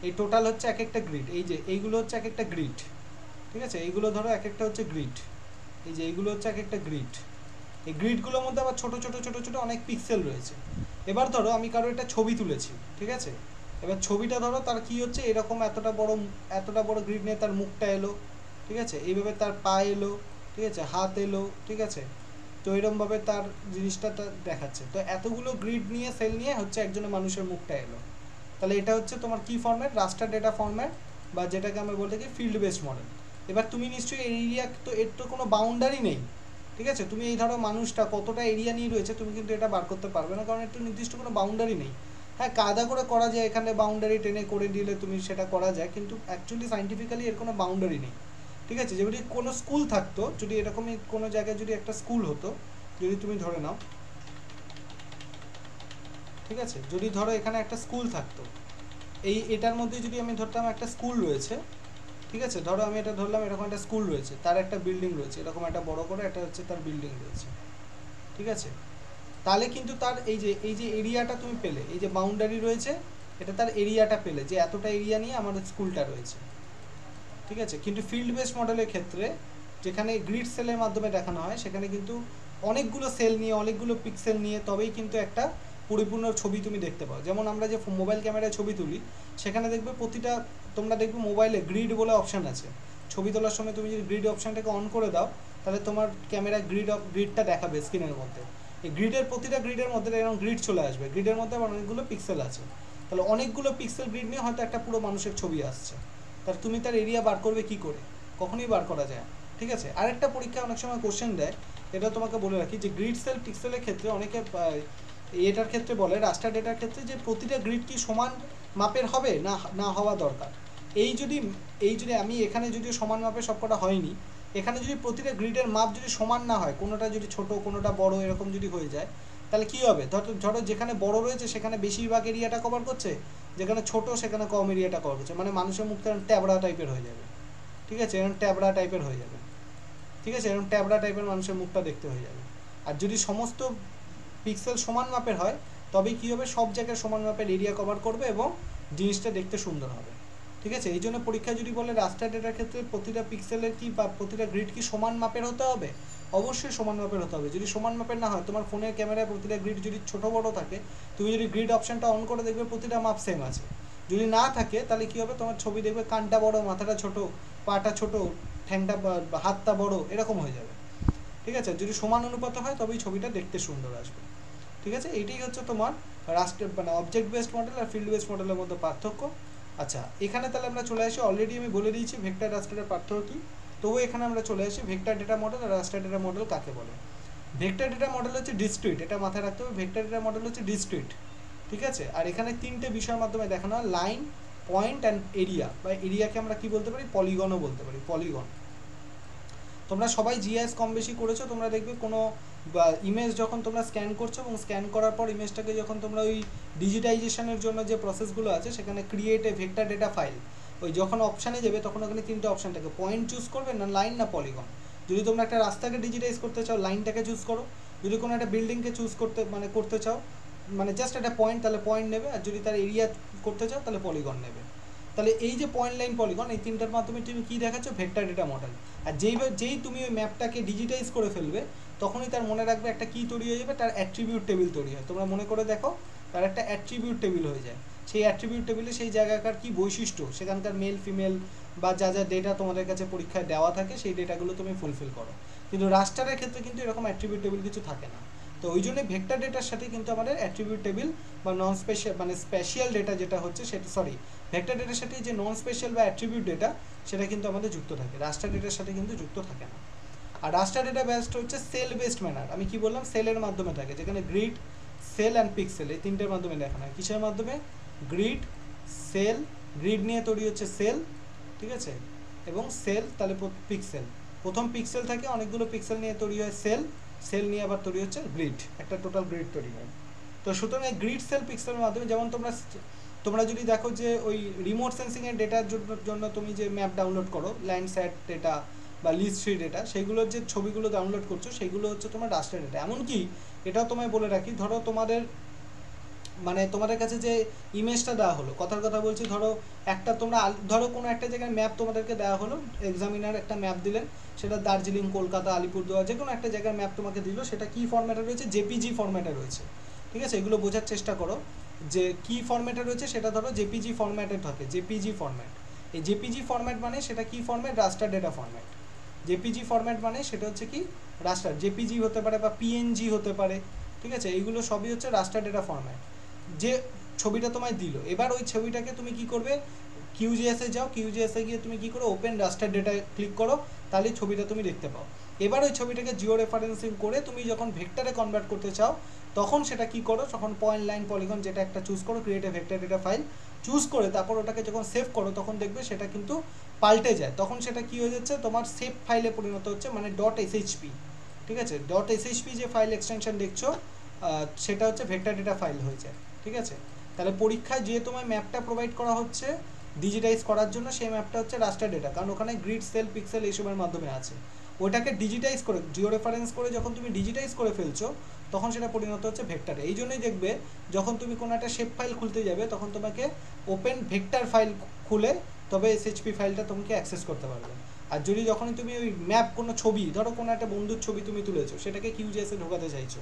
এই টোটাল হচ্ছে এক একটা গ্রিড, এই যে এইগুলো হচ্ছে এক একটা গ্রিড, ঠিক আছে। এইগুলো ধরো এক একটা হচ্ছে গ্রিড, এই যে এইগুলো হচ্ছে এক একটা গ্রিড। এই গ্রিডগুলোর মধ্যে আবার ছোটো ছোটো ছোটো ছোটো অনেক পিক্সেল রয়েছে। এবার ধরো আমি কারো একটা ছবি তুলেছি, ঠিক আছে। এবার ছবিটা ধরো তার কি হচ্ছে, এরকম এতটা বড় গ্রিড নিয়ে তার মুখটা এলো, ঠিক আছে। এইভাবে তার পা এলো, ঠিক আছে, হাত এলো, ঠিক আছে। তো এরকমভাবে তার জিনিসটা দেখাচ্ছে। তো এতগুলো গ্রিড নিয়ে সেল নিয়ে হচ্ছে একজনের মানুষের মুখটা এলো, তাহলে এটা হচ্ছে তোমার কি ফরম্যাট, রাস্টার ডেটা ফরম্যাট, বা যেটাকে আমরা বলতে কি ফিল্ড বেসড মডেল। এবার তুমি নিশ্চয়ই এই এরিয়া, তো এর তো কোনো বাউন্ডারি নেই, ঠিক আছে। তুমি এই ধরো মানুষটা কতটা এরিয়া নিয়ে রয়েছে তুমি কিন্তু এটা বার করতে পারবে না, কারণ একটু নির্দিষ্ট কোনো বাউন্ডারি নেই। হ্যাঁ, কায়দা করে করা যায়, এখানে বাউন্ডারি টেনে করে দিলে তুমি সেটা করা যায়, কিন্তু অ্যাকচুয়ালি সাইন্টিফিক্যালি এর কোনো বাউন্ডারি নেই, ঠিক আছে। যদি কোনো স্কুল থাকতো, যদি এরকমই কোনো জায়গায় যদি একটা স্কুল হতো, যদি তুমি ধরে নাও, ঠিক আছে, যদি ধরো এখানে একটা স্কুল থাকতো, এটার মধ্যে যদি আমি ধরতাম একটা স্কুল রয়েছে, ঠিক আছে। ধরো আমি এটা ধরলাম এরকম একটা স্কুল রয়েছে, তার একটা বিল্ডিং রয়েছে, এরকম একটা বড় করে একটা হচ্ছে তার বিল্ডিং রয়েছে, ঠিক আছে। তাহলে কিন্তু তার এই যে এরিয়াটা তুমি পেলে, এই যে বাউন্ডারি রয়েছে, এটা তার এরিয়াটা পেলে যে এতটা এরিয়া নিয়ে আমার স্কুলটা রয়েছে, ঠিক আছে। কিন্তু ফিল্ড বেস মডেলের ক্ষেত্রে যেখানে গ্রিড সেলের মাধ্যমে দেখানো হয়, সেখানে কিন্তু অনেকগুলো সেল নিয়ে, অনেকগুলো পিক্সেল নিয়ে তবেই কিন্তু একটা পরিপূর্ণ ছবি তুমি দেখতে পাও। যেমন আমরা যে মোবাইল ক্যামেরায় ছবি তুলি, সেখানে দেখবে প্রতিটা, তোমরা দেখবে মোবাইলে গ্রিড বলে অপশান আছে। ছবি তোলার সময় তুমি যদি গ্রিড অপশানটাকে অন করে দাও, তাহলে তোমার ক্যামেরা গ্রিডটা দেখাবে স্ক্রিনের মধ্যে। এই গ্রিডের প্রতিটা গ্রিডের মধ্যে এরকম গ্রিড চলে আসবে, গ্রিডের মধ্যে আবার অনেকগুলো পিক্সেল আছে। তাহলে অনেকগুলো পিক্সেল গ্রিড নিয়ে হয়তো একটা পুরো মানুষের ছবি আসছে। তার তুমি তার এরিয়া বার করবে কি করে? কখনোই বার করা যায়, ঠিক আছে। আরেকটা পরীক্ষা অনেক সময় কোশ্চেন দেয়, এটা তোমাকে বলে রাখি, যে গ্রিড সেল পিক্সেলের ক্ষেত্রে অনেকে এটার ক্ষেত্রে বলে, রাস্টার ডেটার ক্ষেত্রে, যে প্রতিটা গ্রিড কি সমান মাপের হবে না না হওয়া দরকার। এই যদি আমি এখানে যদিও সমান মাপের সবকটা হয়নি, এখানে যদি প্রতিটা গ্রিডের মাপ যদি সমান না হয়, কোনোটা যদি ছোট কোনোটা বড় এরকম যদি হয়ে যায়, তাহলে কী হবে? ধরো যেখানে বড় রয়েছে সেখানে বেশিরভাগ এরিয়াটা কভার করছে, যেখানে ছোট সেখানে কম এরিয়াটা কভার করছে, মানে মানুষের মুখটা এরকম ট্যাবড়া টাইপের হয়ে যাবে, ঠিক আছে, এরকম ট্যাবড়া টাইপের হয়ে যাবে, ঠিক আছে, এরকম ট্যাবড়া টাইপের মানুষের মুখটা দেখতে হয়ে যাবে। আর যদি সমস্ত পিক্সেল সমান মাপের হয়, তবেই কী হবে? সব জায়গায় সমান মাপের এরিয়া কভার করবে এবং জিনিসটা দেখতে সুন্দর হবে, ঠিক আছে। এই জন্য পরীক্ষা যদি বলে রাস্টার ডেটার ক্ষেত্রে প্রতিটা পিক্সেলের কি বা প্রতিটা গ্রিড কি সমান মাপের হতে হবে, অবশ্যই সমান মাপের হতে হবে। যদি সমান মাপের না হয়, তোমার ফোনের ক্যামেরায় প্রতিটা গ্রিড যদি ছোট বড় থাকে, তুমি যদি গ্রিড অপশানটা অন করে দেখবে প্রতিটা মাপ সেম আছে। যদি না থাকে, তাহলে কী হবে? তোমার ছবি দেখবে কানটা বড়, মাথাটা ছোট, পাটা ছোট, ঠ্যাংটা হাতটা বড়, এরকম হয়ে যাবে, ঠিক আছে। যদি সমান অনুপাত হয় তবেই ছবিটা দেখতে সুন্দর আসবে, ঠিক আছে। এইটাই হচ্ছে তোমার মানে অবজেক্ট বেসড মডেল আর ফিল্ড বেসড মডেলের মধ্যে পার্থক্য। আচ্ছা, এখানে তাহলে আমরা চলে আসি, অলরেডি আমি বলে দিয়েছি ভেক্টর রাস্টারের পার্থক্য কী। তবুও এখানে আমরা চলে আসি ভেক্টর ডেটা মডেল আর রাস্টার ডেটা মডেল কাকে বলে। ভেক্টর ডেটা মডেল হচ্ছে ডিসক্রিট, এটা মাথায় রাখতে হবে। ভেক্টর ডেটা মডেল হচ্ছে ডিসক্রিট, ঠিক আছে। আর এখানে তিনটে বিষয়ের মাধ্যমে দেখানো হয়, লাইন, পয়েন্ট অ্যান্ড এরিয়া, বা এরিয়াকে আমরা কি বলতে পারি? পলিগনও বলতে পারি, পলিগন। তোমরা সবাই জিআইএস কম বেশি করেছো, তোমরা দেখবে কোনো ইমেজ যখন তোমরা স্ক্যান করছো এবং স্ক্যান করার পর ইমেজটাকে যখন তোমরা ওই ডিজিটাইজেশনের জন্য যে প্রসেসগুলো আছে, সেখানে create a vector data file, ওই যখন অপশানে যাবে তখন ওখানে তিনটে অপশান থাকে, পয়েন্ট চুজ করবে, না লাইন, না পলিগন। যদি তোমরা একটা রাস্তাকে ডিজিটাইজ করতে চাও, লাইনটাকে চুজ করো। যদি কোনো একটা বিল্ডিংকে চুজ করতে চাও, মানে জাস্ট একটা পয়েন্ট, তাহলে পয়েন্ট নেবে। আর যদি তার এরিয়া করতে চাও, তাহলে পলিগন নেবে। তাহলে এই যে পয়েন্ট, লাইন, পলিগন, এই তিনটার মাধ্যমে তুমি কী দেখাচ্ছ? Vector data model. আর যেই তুমি ওই ম্যাপটাকে ডিজিটাইজ করে ফেলবে, তখনই তার মনে রাখবে একটা কী তৈরি হয়ে যাবে? তার অ্যাট্রিবিউট টেবিল তৈরি হয়। তোমরা মনে করে দেখো, তার একটা অ্যাট্রিবিউট টেবিল হয়ে যায়। সেই অ্যাট্রিবিউট টেবিলে সেই জায়গাকার কী বৈশিষ্ট্য, সেখানকার মেল ফিমেল বা যা যা ডেটা তোমাদের কাছে পরীক্ষায় দেওয়া থাকে, সেই ডেটাগুলো তুমি ফুলফিল করো। কিন্তু রাস্টারের ক্ষেত্রে কিন্তু এরকম অ্যাট্রিবিউট টেবিল কিছু থাকে না। তো ওই জন্য ভেক্টর ডেটার সাথে কিন্তু আমাদের অ্যাট্রিবিউট টেবিল বা নন স্পেশাল, মানে স্পেশাল ডেটা যেটা হচ্ছে সেটা, ভেক্টর ডেটার সাথে যে নন স্পেশাল বা অ্যাট্রিবিউট ডেটা, সেটা কিন্তু আমাদের যুক্ত থাকে, রাস্টার ডেটার সাথে কিন্তু যুক্ত থাকে না। আর রাস্টার ডেটা বেসড হচ্ছে সেল বেসড ম্যানার। আমি কি বললাম? সেলের মাধ্যমে থাকে, যেখানে গ্রিড, সেল অ্যান্ড পিক্সেল, এই তিনটের মাধ্যমে দেখানো হয়। কিসের মাধ্যমে? গ্রিড, সেল, গ্রিড নিয়ে তৈরি হচ্ছে সেল, ঠিক আছে, এবং সেল, তাহলে পিক্সেল। প্রথম পিক্সেল থাকে, অনেকগুলো পিক্সেল নিয়ে তৈরি হয় সেল, সেল নিয়ে আবার তৈরি হচ্ছে গ্রিড, একটা টোটাল গ্রিড তৈরি হয়। তো সুতরাং এই গ্রিড, সেল, পিক্সেলের মাধ্যমে, যেমন তোমরা যদি দেখো যে ওই রিমোট সেন্সিংয়ের ডেটার জন্য তুমি যে ম্যাপ ডাউনলোড করো, ল্যান্ডস্যাট ডেটা বা লিস্ট ট্রি ডেটা, সেইগুলোর যে ছবিগুলো ডাউনলোড করছো, সেইগুলো হচ্ছে তোমার রাস্টার ডেটা। এমনকি এটাও তোমায় বলে রাখি, ধরো তোমাদের কাছে যে ইমেজটা দেওয়া হলো, কথার কথা বলছি, ধরো কোনো একটা জায়গায় ম্যাপ তোমাদেরকে দেওয়া হলো, এক্সামিনার একটা ম্যাপ দিলেন, সেটা দার্জিলিং, কলকাতা, আলিপুরদুয়ার, যে কোনো একটা জায়গার ম্যাপ তোমাকে দিল, সেটা কী ফরম্যাটে রয়েছে? জেপিজি ফরম্যাটে রয়েছে, ঠিক আছে। এগুলো বোঝার চেষ্টা করো যে কী ফরম্যাটে রয়েছে। সেটা ধরো জেপিজি ফরম্যাটে থাকে, জেপিজি ফরম্যাট। এই জেপিজি ফরম্যাট মানে সেটা কী ফরম্যাট? রাস্টার ডেটা ফরম্যাট। জেপিজি ফরম্যাট মানে সেটা হচ্ছে কি? রাস্টার। জেপিজি হতে পারে বা পিএনজি হতে পারে, ঠিক আছে। এইগুলো সবই হচ্ছে রাস্টার ডেটা ফরম্যাট। যে ছবিটা তোমায় দিল, এবার ওই ছবিটাকে তুমি কি করবে? কিউজিএসে যাও, কিউজিএসে গিয়ে তুমি কি করো? ওপেন রাস্টার ডেটা ক্লিক করো, তাহলে ছবিটা তুমি দেখতে পাও। এবার ওই ছবিটাকে জিও রেফারেন্সিং করে তুমি যখন ভেক্টরে কনভার্ট করতে চাও, তখন সেটা কি করো? তখন পয়েন্ট, লাইন, পলিগন যেটা একটা চুজ করো, create a vector data file choose করে, তারপর ওটাকে যখন সেভ করো, তখন দেখবে সেটা কিন্তু পাল্টে যায়। তখন সেটা কি হয়ে যাচ্ছে? তোমার সেভ ফাইলে পরিণত হচ্ছে, মানে .shp, ঠিক আছে। .shp যে ফাইল এক্সটেনশন দেখছো, সেটা হচ্ছে ভেক্টর ডেটা ফাইল হয়ে যায়, ঠিক আছে। তাহলে পরীক্ষায় যে তোমার ম্যাপটা প্রোভাইড করা হচ্ছে ডিজিটাইজ করার জন্য, সেই ম্যাপটা হচ্ছে রাস্টার ডেটা, কারণ ওখানে গ্রিড, সেল, পিক্সেল এইসবের মাধ্যমে আছে। ওটাকে ডিজিটাইজ করে জিও রেফারেন্স করে যখন তুমি ডিজিটাইজ করে ফেলছো তখন সেটা পরিণত হচ্ছে ভেক্টরে। এই জন্যই দেখবে যখন তুমি কোনো একটা শেপ ফাইল খুলতে যাবে তখন তোমাকে ওপেন ভেক্টর ফাইল খুলে তবে এসএইচপি ফাইলটা তোমাকে অ্যাক্সেস করতে পারবে। আর যদি যখনই তুমি ওই ম্যাপ কোনো ছবি, ধরো কোনো একটা বন্ধুর ছবি তুমি তুলেছো, সেটাকে কিউজিএসে ঢোকাতে চাইছো,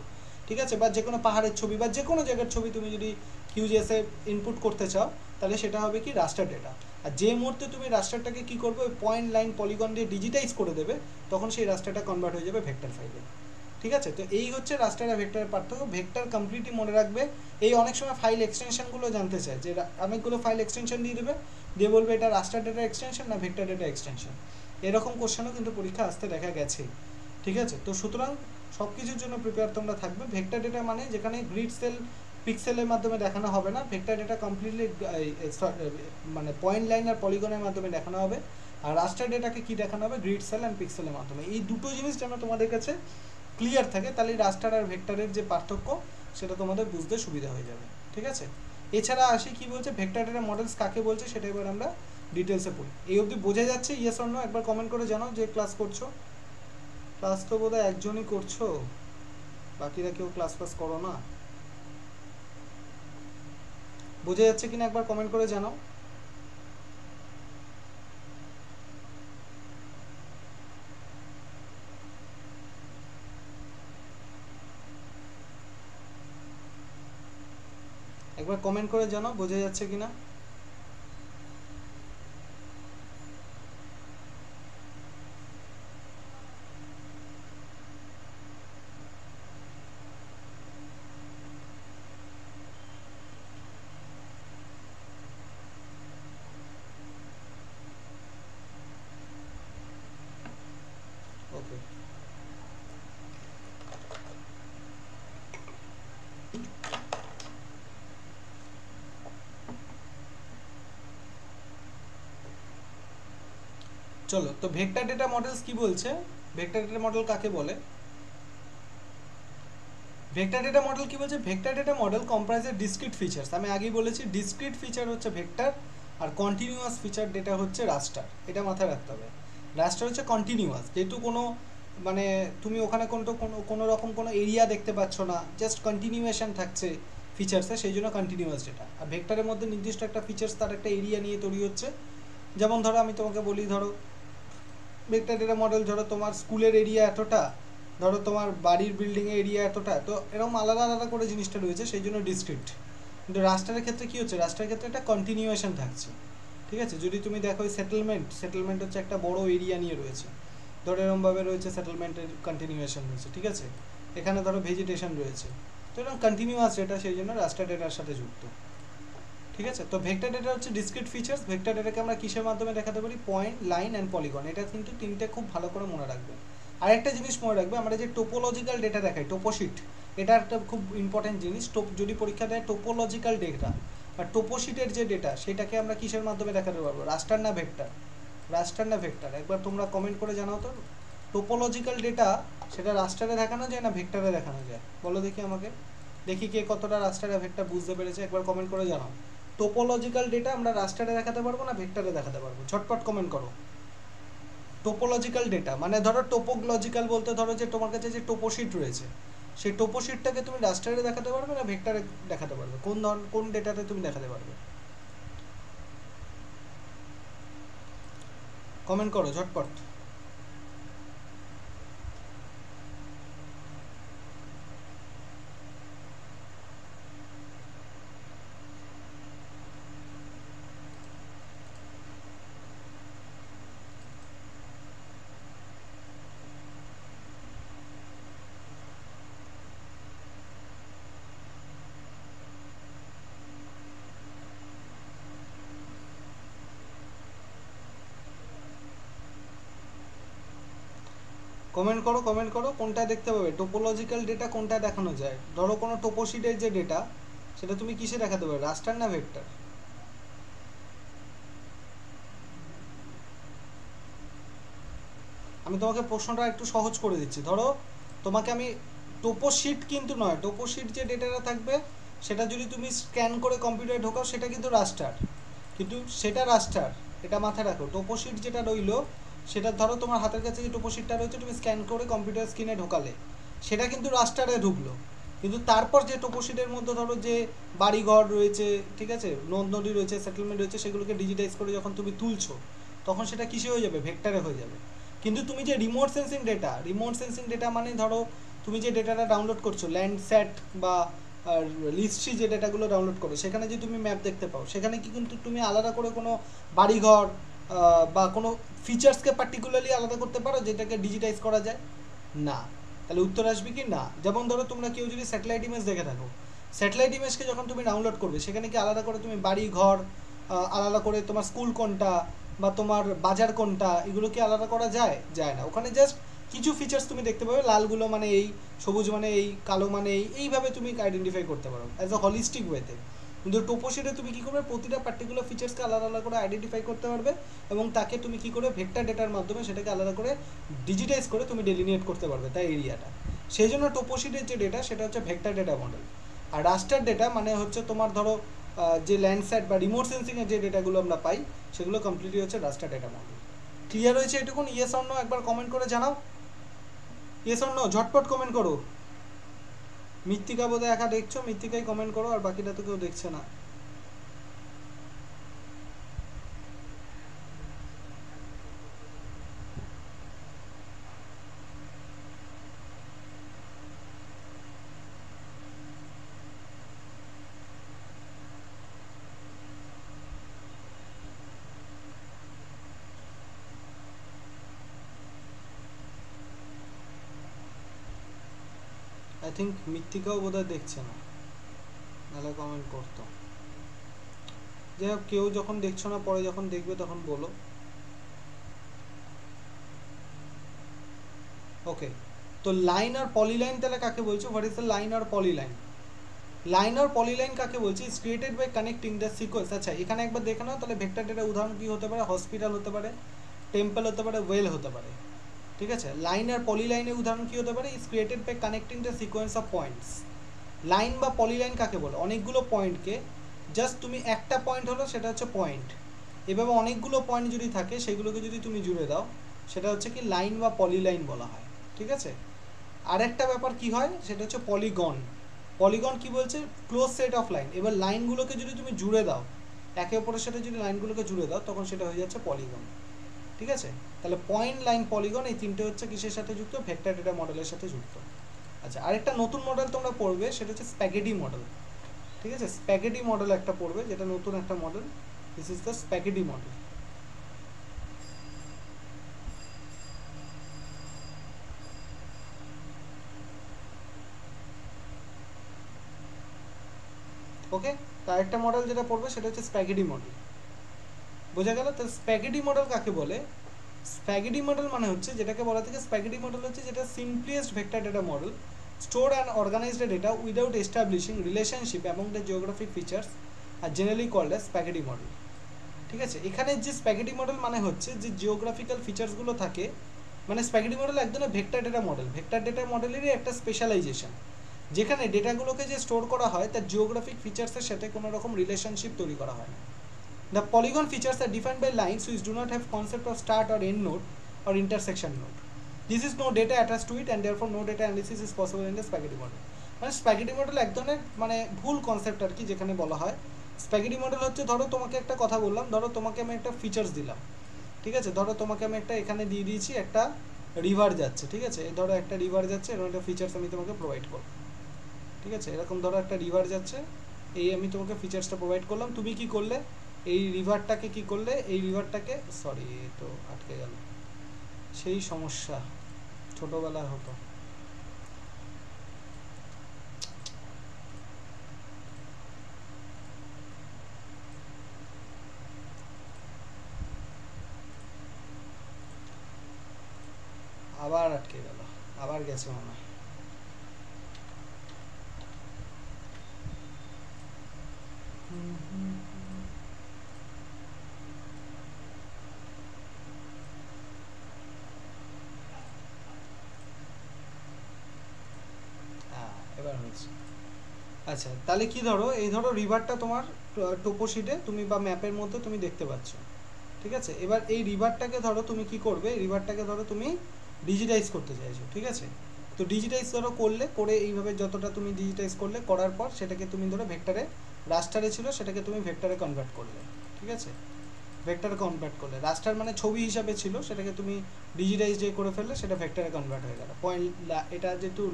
ঠিক আছে, বা যে কোনো পাহাড়ের ছবি বা যে কোনো জায়গার ছবি তুমি যদি কিউজিএসে ইনপুট করতে চাও, তাহলে সেটা হবে কি রাস্টার ডেটা। আর যে মুহূর্তে তুমি রাস্টারটাকে কী করবে, ওই পয়েন্ট লাইন পলিগন দিয়ে ডিজিটাইজ করে দেবে, তখন সেই রাস্টারটা কনভার্ট হয়ে যাবে ভেক্টর ফাইলে। ঠিক আছে, তো এই হচ্ছে রাস্টার আর ভেক্টরের পার্থক্য। ভেক্টর কমপ্লিটলি মনে রাখবে। এই অনেক সময় ফাইল এক্সটেনশনগুলো জানতে চায়, যে অনেকগুলো ফাইল এক্সটেনশন দিয়ে দেবে, দিয়ে বলবে এটা রাস্টার ডেটা এক্সটেনশন না ভেক্টর ডেটা এক্সটেনশন। এরকম কোশ্চেনও কিন্তু পরীক্ষা আসতে দেখা গেছে। ঠিক আছে, তো সুতরাং সব কিছুর জন্য প্রিপেয়ার তোমরা থাকবে। ভেক্টর ডেটা মানে যেখানে গ্রিড সেল পিক্সেলের মাধ্যমে দেখানো হবে না, ভেক্টর ডেটা কমপ্লিটলি মানে পয়েন্ট লাইন আর পলিগনের মাধ্যমে দেখানো হবে। আর রাস্টার ডেটাকে কি দেখানো হবে, গ্রিড সেল অ্যান্ড পিক্সেলের মাধ্যমে। এই দুটো জিনিস যেন তোমাদের কাছে ক্লিয়ার থাকে, তাহলে রাস্টার আর ভেক্টরের যে পার্থক্য সেটা তোমাদের বুঝতে সুবিধা হয়ে যাবে। ঠিক আছে, এছাড়া আসি কি বলছে ভেক্টর ডেটা মডেলস কাকে বলছে সেটা এবার আমরা ডিটেলসে পড়ি। এই অবধি বোঝা যাচ্ছে? ইয়েস অর নো একবার কমেন্ট করে জানাও যে ক্লাস করছো। ক্লাস তো বোধহয় একজনই করছো, বাকিরা কেউ ক্লাস পাস করো না। বোঝা যাচ্ছে কিনা একবার কমেন্ট করে জানাও। একবার কমেন্ট করে জানাও বোঝা যাচ্ছে কিনা। ওকে, চলো তো ভেক্টর ডেটা মডেলস কি বলছে, ভেক্টর ডেটা মডেল কাকে বলে। ভেক্টর ডেটা মডেল কি বলছে, vector data model comprises discrete features. আমি আগেই বলেছি ডিসক্রিট ফিচার হচ্ছে ভেক্টর, আর কন্টিনিউয়াস ফিচার ডেটা হচ্ছে রাস্টার। এটা মাথায় রাখতে হবে। রাস্টার হচ্ছে কন্টিনিউয়াস, যেহেতু কোনো মানে তুমি ওখানে কোনো রকম কোনো এরিয়া দেখতে পাচ্ছ না, জাস্ট কন্টিনিউয়েশন থাকছে ফিচার্সে, সেই জন্য কন্টিনিউয়াস ডেটা। আর ভেক্টরের মধ্যে নির্দিষ্ট একটা ফিচার্স তার একটা এরিয়া নিয়ে তৈরি হচ্ছে। যেমন ধরো আমি তোমাকে বলি, ধরো ভেক্টর ডেটা মডেল, ধরো তোমার স্কুলের এরিয়া এতটা, ধরো তোমার বাড়ির বিল্ডিংয়ের এরিয়া এতটা, তো এরকম আলাদা আলাদা করে জিনিসটা রয়েছে, সেই জন্য ডিসক্রিট। কিন্তু রাস্টারের ক্ষেত্রে কী হচ্ছে, রাস্টারের ক্ষেত্রে একটা কন্টিনিউয়েশন থাকছে। ঠিক আছে, যদি তুমি দেখো সেটেলমেন্ট হচ্ছে একটা বড় এরিয়া নিয়ে রয়েছে, ধরো এরকমভাবে রয়েছে সেটেলমেন্টের কন্টিনিউয়েশন রয়েছে। ঠিক আছে, এখানে ধরো ভেজিটেশন রয়েছে, তো এরকম কন্টিনিউয়াস ডেটা, সেই জন্য রাস্টার ডেটার সাথে যুক্ত। ঠিক আছে, তো ভেক্টর ডেটা হচ্ছে ডিসক্রিট ফিচার্স। ভেক্টর ডেটাকে আমরা কিসের মাধ্যমে দেখাতে পারি, পয়েন্ট, লাইন অ্যান্ড পলিগন। এটা কিন্তু তিনটে খুব ভালো করে মনে রাখবে। আরেকটা জিনিস মনে রাখবে, আমরা যে টোপোলজিক্যাল ডেটা দেখাই, টোপোশিট, এটা একটা খুব ইম্পর্টেন্ট জিনিস। যদি পরীক্ষা দেয় টোপোলজিক্যাল ডেটা বা টোপোশিটের যে ডেটা, সেটাকে আমরা কিসের মাধ্যমে দেখাতে পারবো, রাস্টার না ভেক্টর। রাস্টার না ভেক্টর, একবার তোমরা কমেন্ট করে জানাও তো। টোপোলজিক্যাল ডেটা সেটা রাস্টারে দেখানো যায় না ভেক্টরে দেখানো যায়, বলো দেখি আমাকে। দেখি কে কতটা রাস্টার আর ভেক্টর বুঝতে পেরেছে, একবার কমেন্ট করে জানাও। টোপোলজিক্যাল ডেটা আমরা রাস্টারে দেখাতে পারবো না ভেক্টরে দেখাতে পারবো, ঝটপট কমেন্ট করো। টোপোলজিক্যাল ডেটা মানে ধরো টোপোলজিক্যাল বলতে ধরো যে তোমার কাছে যে টোপোশিট রয়েছে, সেই টোপোশিটটাকে তুমি রাস্টারে দেখাতে পারবে না ভেক্টরে দেখাতে পারবে, কোন ডেটাতে তুমি দেখাতে পারবে, কমেন্ট করো ঝটপট। কমেন্ট করো কোনটা দেখতে পাবে, টোপোলজিক্যাল ডেটা কোনটা দেখানো যায়। ধরো কোনো টোপোশিটের যে ডেটা, সেটা তুমি কিসে দেখাতে পারবে, রাস্টার না ভেক্টর। আমি তোমাকে প্রশ্নটা একটু সহজ করে দিচ্ছি। ধরো তোমাকে আমি টোপোশিট কিন্তু নয়, টোপোশিট যে ডেটাটা থাকবে সেটা যদি তুমি স্ক্যান করে কম্পিউটারে ঢোকাও সেটা কিন্তু রাস্টার, কিন্তু সেটা রাস্টার, এটা মাথায় রাখো। টোপোশিট যেটা রইলো সেটা ধরো তোমার হাতের কাছে যে টোপোশিটটা রয়েছে তুমি স্ক্যান করে কম্পিউটার স্ক্রিনে ঢোকালে, সেটা কিন্তু রাস্টারে ঢুকলো। কিন্তু তারপর যে টোপোশিটের মধ্যে ধরো যে বাড়িঘর রয়েছে, ঠিক আছে, নদ নদী রয়েছে, সেটেলমেন্ট রয়েছে, সেগুলোকে ডিজিটাইজ করে যখন তুমি তুলছো, তখন সেটা কিসে হয়ে যাবে, ভেক্টরে হয়ে যাবে। কিন্তু তুমি যে রিমোট সেন্সিং ডেটা মানে ধরো তুমি যে ডেটাটা ডাউনলোড করছো, ল্যান্ডস্যাট বা লিস্ট্রি যে ডেটাগুলো ডাউনলোড করো, সেখানে যে তুমি ম্যাপ দেখতে পাও, সেখানে কি কিন্তু তুমি আলাদা করে কোনো বাড়িঘর বা কোনো ফিচার্সকে পার্টিকুলারলি আলাদা করতে পারো যেটাকে ডিজিটাইজ করা যায়? না। তাহলে উত্তর আসবে কি না। যেমন ধরো তোমরা কেউ যদি স্যাটেলাইট ইমেজ দেখে থাকো, স্যাটেলাইট ইমেজকে যখন তুমি ডাউনলোড করবে, সেখানে কি আলাদা করে তুমি বাড়ি ঘর, আলাদা করে তোমার স্কুল কোনটা বা তোমার বাজার কোনটা, এগুলো কি আলাদা করা যায়? যায় না। ওখানে জাস্ট কিছু ফিচার্স তুমি দেখতে পাবে, লালগুলো মানে এই, সবুজ মানে এই, কালো মানে এই, এইভাবে তুমি আইডেন্টিফাই করতে পারো অ্যাজ আ হলিস্টিক ওয়েতে। কিন্তু টোপোশিটে তুমি কী করবে, প্রতিটা পার্টিকুলার ফিচার্সকে আলাদা আলাদা করে আইডেন্টিফাই করতে পারবে, এবং তাকে তুমি কী করে ভেক্টর ডেটার মাধ্যমে সেটাকে আলাদা করে ডিজিটাইজ করে তুমি ডেলিনিয়েট করতে পারবে তাই এরিয়াটা। সেই জন্য টোপোশিটের যে ডেটা সেটা হচ্ছে ভেক্টর ডেটা মডেল। আর রাস্টার ডেটা মানে হচ্ছে তোমার ধরো যে ল্যান্ডস্যাট বা রিমোট সেন্সিংয়ের যে ডেটাগুলো আমরা পাই, সেগুলো কমপ্লিটলি হচ্ছে রাস্টার ডেটা মডেল। ক্লিয়ার হয়েছে এটুকুন? ইয়েস অর নো একবার কমেন্ট করে জানাও। ইয়েস অর নো ঝটপট কমেন্ট করো। মৃত্তিকা বোধহয় একা দেখছো, মৃত্তিকাই কমেন্ট করো, আর বাকিটা তো কেউ দেখছে না। আই থিঙ্ক মৃত্তিকাও বোধহয় দেখছে না, নাহলে কমেন্ট করতো। যাই হোক, কেউ যখন দেখছো না, পরে যখন দেখবে তখন বলো। ওকে, তো লাইন আর পলিলাইন তাহলে কাকে বলছো? What is the line R polyline? Line R polyline কাকে বলছি? Is created by connecting the sequence. আচ্ছা, এখানে একবার দেখে নাও তাহলে ভেক্টর ডেটা উদাহরণ কী হতে পারে। হসপিটাল হতে পারে, টেম্পল হতে পারে, ওয়েল হতে পারে, ঠিক আছে। লাইন আর পলিলাইনের উদাহরণ কী হতে পারে? Is created by connecting the sequence of points. Line বা পলিলাইন কাকে বলে? অনেকগুলো পয়েন্টকে জাস্ট তুমি একটা পয়েন্ট হলো সেটা হচ্ছে পয়েন্ট, এভাবে অনেকগুলো পয়েন্ট যদি থাকে সেগুলোকে যদি তুমি জুড়ে দাও, সেটা হচ্ছে কি লাইন বা পলিলাইন বলা হয়, ঠিক আছে। আর একটা ব্যাপার কি হয়, সেটা হচ্ছে পলিগন। পলিগন কি বলছে? Close set of line. এবার লাইনগুলোকে যদি তুমি জুড়ে দাও, একে অপরের সাথে যদি লাইনগুলোকে জুড়ে দাও, তখন সেটা হয়ে যাচ্ছে পলিগন, ঠিক আছে। তাহলে পয়েন্ট, লাইন, পলিগন এই তিনটে হচ্ছে কিসের সাথে যুক্ত? ভেক্টর ডেটা মডেলের সাথে যুক্ত। আচ্ছা, আরেকটা নতুন মডেল তোমরা পড়বে, সেটা হচ্ছে স্প্যাগেটি মডেল, ঠিক আছে। স্প্যাগেটি মডেল একটা পড়বে, যেটা নতুন একটা model. This is the spaghetti model. Okay, তার একটা মডেল যেটা পড়বে সেটা হচ্ছে স্প্যাগেটি মডেল। বোঝা গেল? তো স্প্যাগেটি মডেল কাকে বলে? স্প্যাগেটি মডেল মানে হচ্ছে, যেটাকে বলা থেকে স্প্যাগেটি মডেল হচ্ছে যেটা simplest vector data model store and organised data without establishing relationship among the geographic features are generally called as spaghetti model, ঠিক আছে। এখানে যে স্প্যাগেটি মডেল মানে হচ্ছে যে জিওগ্রাফিক্যাল ফিচার্সগুলো থাকে, মানে স্প্যাগেটি মডেল এক ধরনের vector data model. Vector data মডেলেরই একটা স্পেশালাইজেশন, যেখানে ডেটাগুলোকে যে স্টোর করা হয় তার জিওগ্রাফিক ফিচার্সের সাথে কোনো রকম রিলেশনশিপ তৈরি করা হয় না। The polygon features are defined by lines which do not have concept of start or end node or intersection node. This is no data attached to it and therefore no data analysis is possible in the spaghetti model. মানে spaghetti model এক ধরনের মানে ভুল concept আর কি, যেখানে বলা হয় spaghetti model হচ্ছে, ধরো তোমাকে একটা কথা বললাম, ধরো তোমাকে আমি একটা ফিচার্স দিলাম, ঠিক আছে। ধরো তোমাকে আমি একটা এখানে দিয়ে দিয়েছি একটা রিভার যাচ্ছে, ঠিক আছে। ধরো একটা রিভার যাচ্ছে, এরকম একটা ফিচার্স আমি তোমাকে প্রোভাইড করব, ঠিক আছে। এরকম ধরো একটা রিভার যাচ্ছে, এই আমি তোমাকে ফিচার্সটা প্রোভাইড করলাম। তুমি কি করলে? এই রিভারটাকে কি করলে? এই রিভারটাকে, সরি তো আটকে গেল, সেই সমস্যা ছোটোবেলায় হতো। আবার আটকে গেল, আবার গেছে মনে হয়। এবার হয়েছে। আচ্ছা, তাহলে কি, ধরো এই ধরো রিভারটা তোমার টোপোশিটে তুমি বা ম্যাপের মধ্যে তুমি দেখতে পাচ্ছ, ঠিক ঠিক আছে। এবার এই রিভারটাকে ধরো তুমি কি করবে, রিভারটাকে ধরো তুমি ডিজিটাইজ করতে চাইছো, ঠিক আছে। তো ডিজিটাইজ ধরো করে এইভাবে যতটা তুমি ডিজিটাইজ করলে, করার পর সেটাকে তুমি ধরো ভেক্টরে, রাস্টারে ছিল সেটাকে তুমি ভেক্টরে কনভার্ট করলে, ঠিক আছে। ভেক্টরে কনভার্ট করলে, রাস্টার মানে ছবি হিসাবে ছিল, সেটাকে তুমি ডিজিটাইজ যে করে ফেললে, সেটা ভেক্টরে কনভার্ট হয়ে গেল। এটা যেহেতু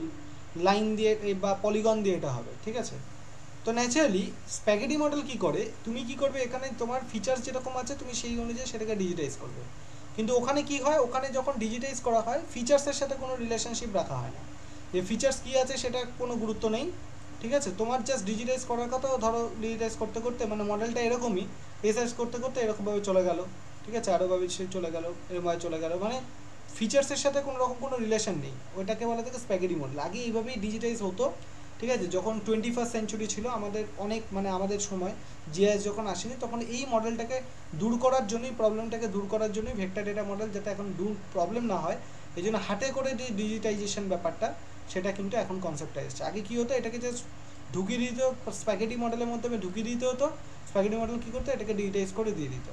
লাইন দিয়ে বা পলিগন দিয়ে এটা হবে, ঠিক আছে। তো ন্যাচারালি স্প্যাগেটি মডেল কি করে, তুমি কি করবে, এখানে তোমার ফিচার্স যেরকম আছে তুমি সেই অনুযায়ী সেটাকে ডিজিটাইজ করবে। কিন্তু ওখানে কি হয়, ওখানে যখন ডিজিটাইজ করা হয় ফিচার্সের সাথে কোনো রিলেশনশিপ রাখা হয় না, যে ফিচার্স কী আছে সেটা কোনো গুরুত্ব নেই, ঠিক আছে। তোমার জাস্ট ডিজিটাইজ করার কথা, ধরো ডিজিটাইজ করতে করতে মানে মডেলটা এরকমই রিসার্চ করতে করতে এরকমভাবে চলে গেল, ঠিক আছে, আরোভাবে সে চলে গেল, এরকমভাবে চলে গেল, মানে ফিচার্সের সাথে কোনো রকম কোনো রিলেশন নেই, ওইটাকে বলা থাকে স্প্যাগেটি মডেল। আগে এইভাবেই ডিজিটাইজ হতো, ঠিক আছে। যখন 21st সেঞ্চুরি ছিল, আমাদের অনেক মানে আমাদের সময় জিআইএস যখন আসেনি, তখন এই মডেলটাকে দূর করার জন্যই, প্রবলেমটাকে দূর করার জন্যই ভেক্টর ডেটা মডেল, যাতে এখন প্রবলেম না হয় এই জন্য হাতে করে যে ডিজিটাইজেশন ব্যাপারটা, সেটা কিন্তু এখন কনসেপ্টটা এসছে। আগে কী হতো, এটাকে জাস্ট ঢুকিয়ে দিত স্প্যাগেটি মডেলের মাধ্যমে, ঢুকিয়ে দিতে হতো। স্প্যাগেটি মডেল কী করতো, এটাকে ডিজিটাইজ করে দিয়ে দিত,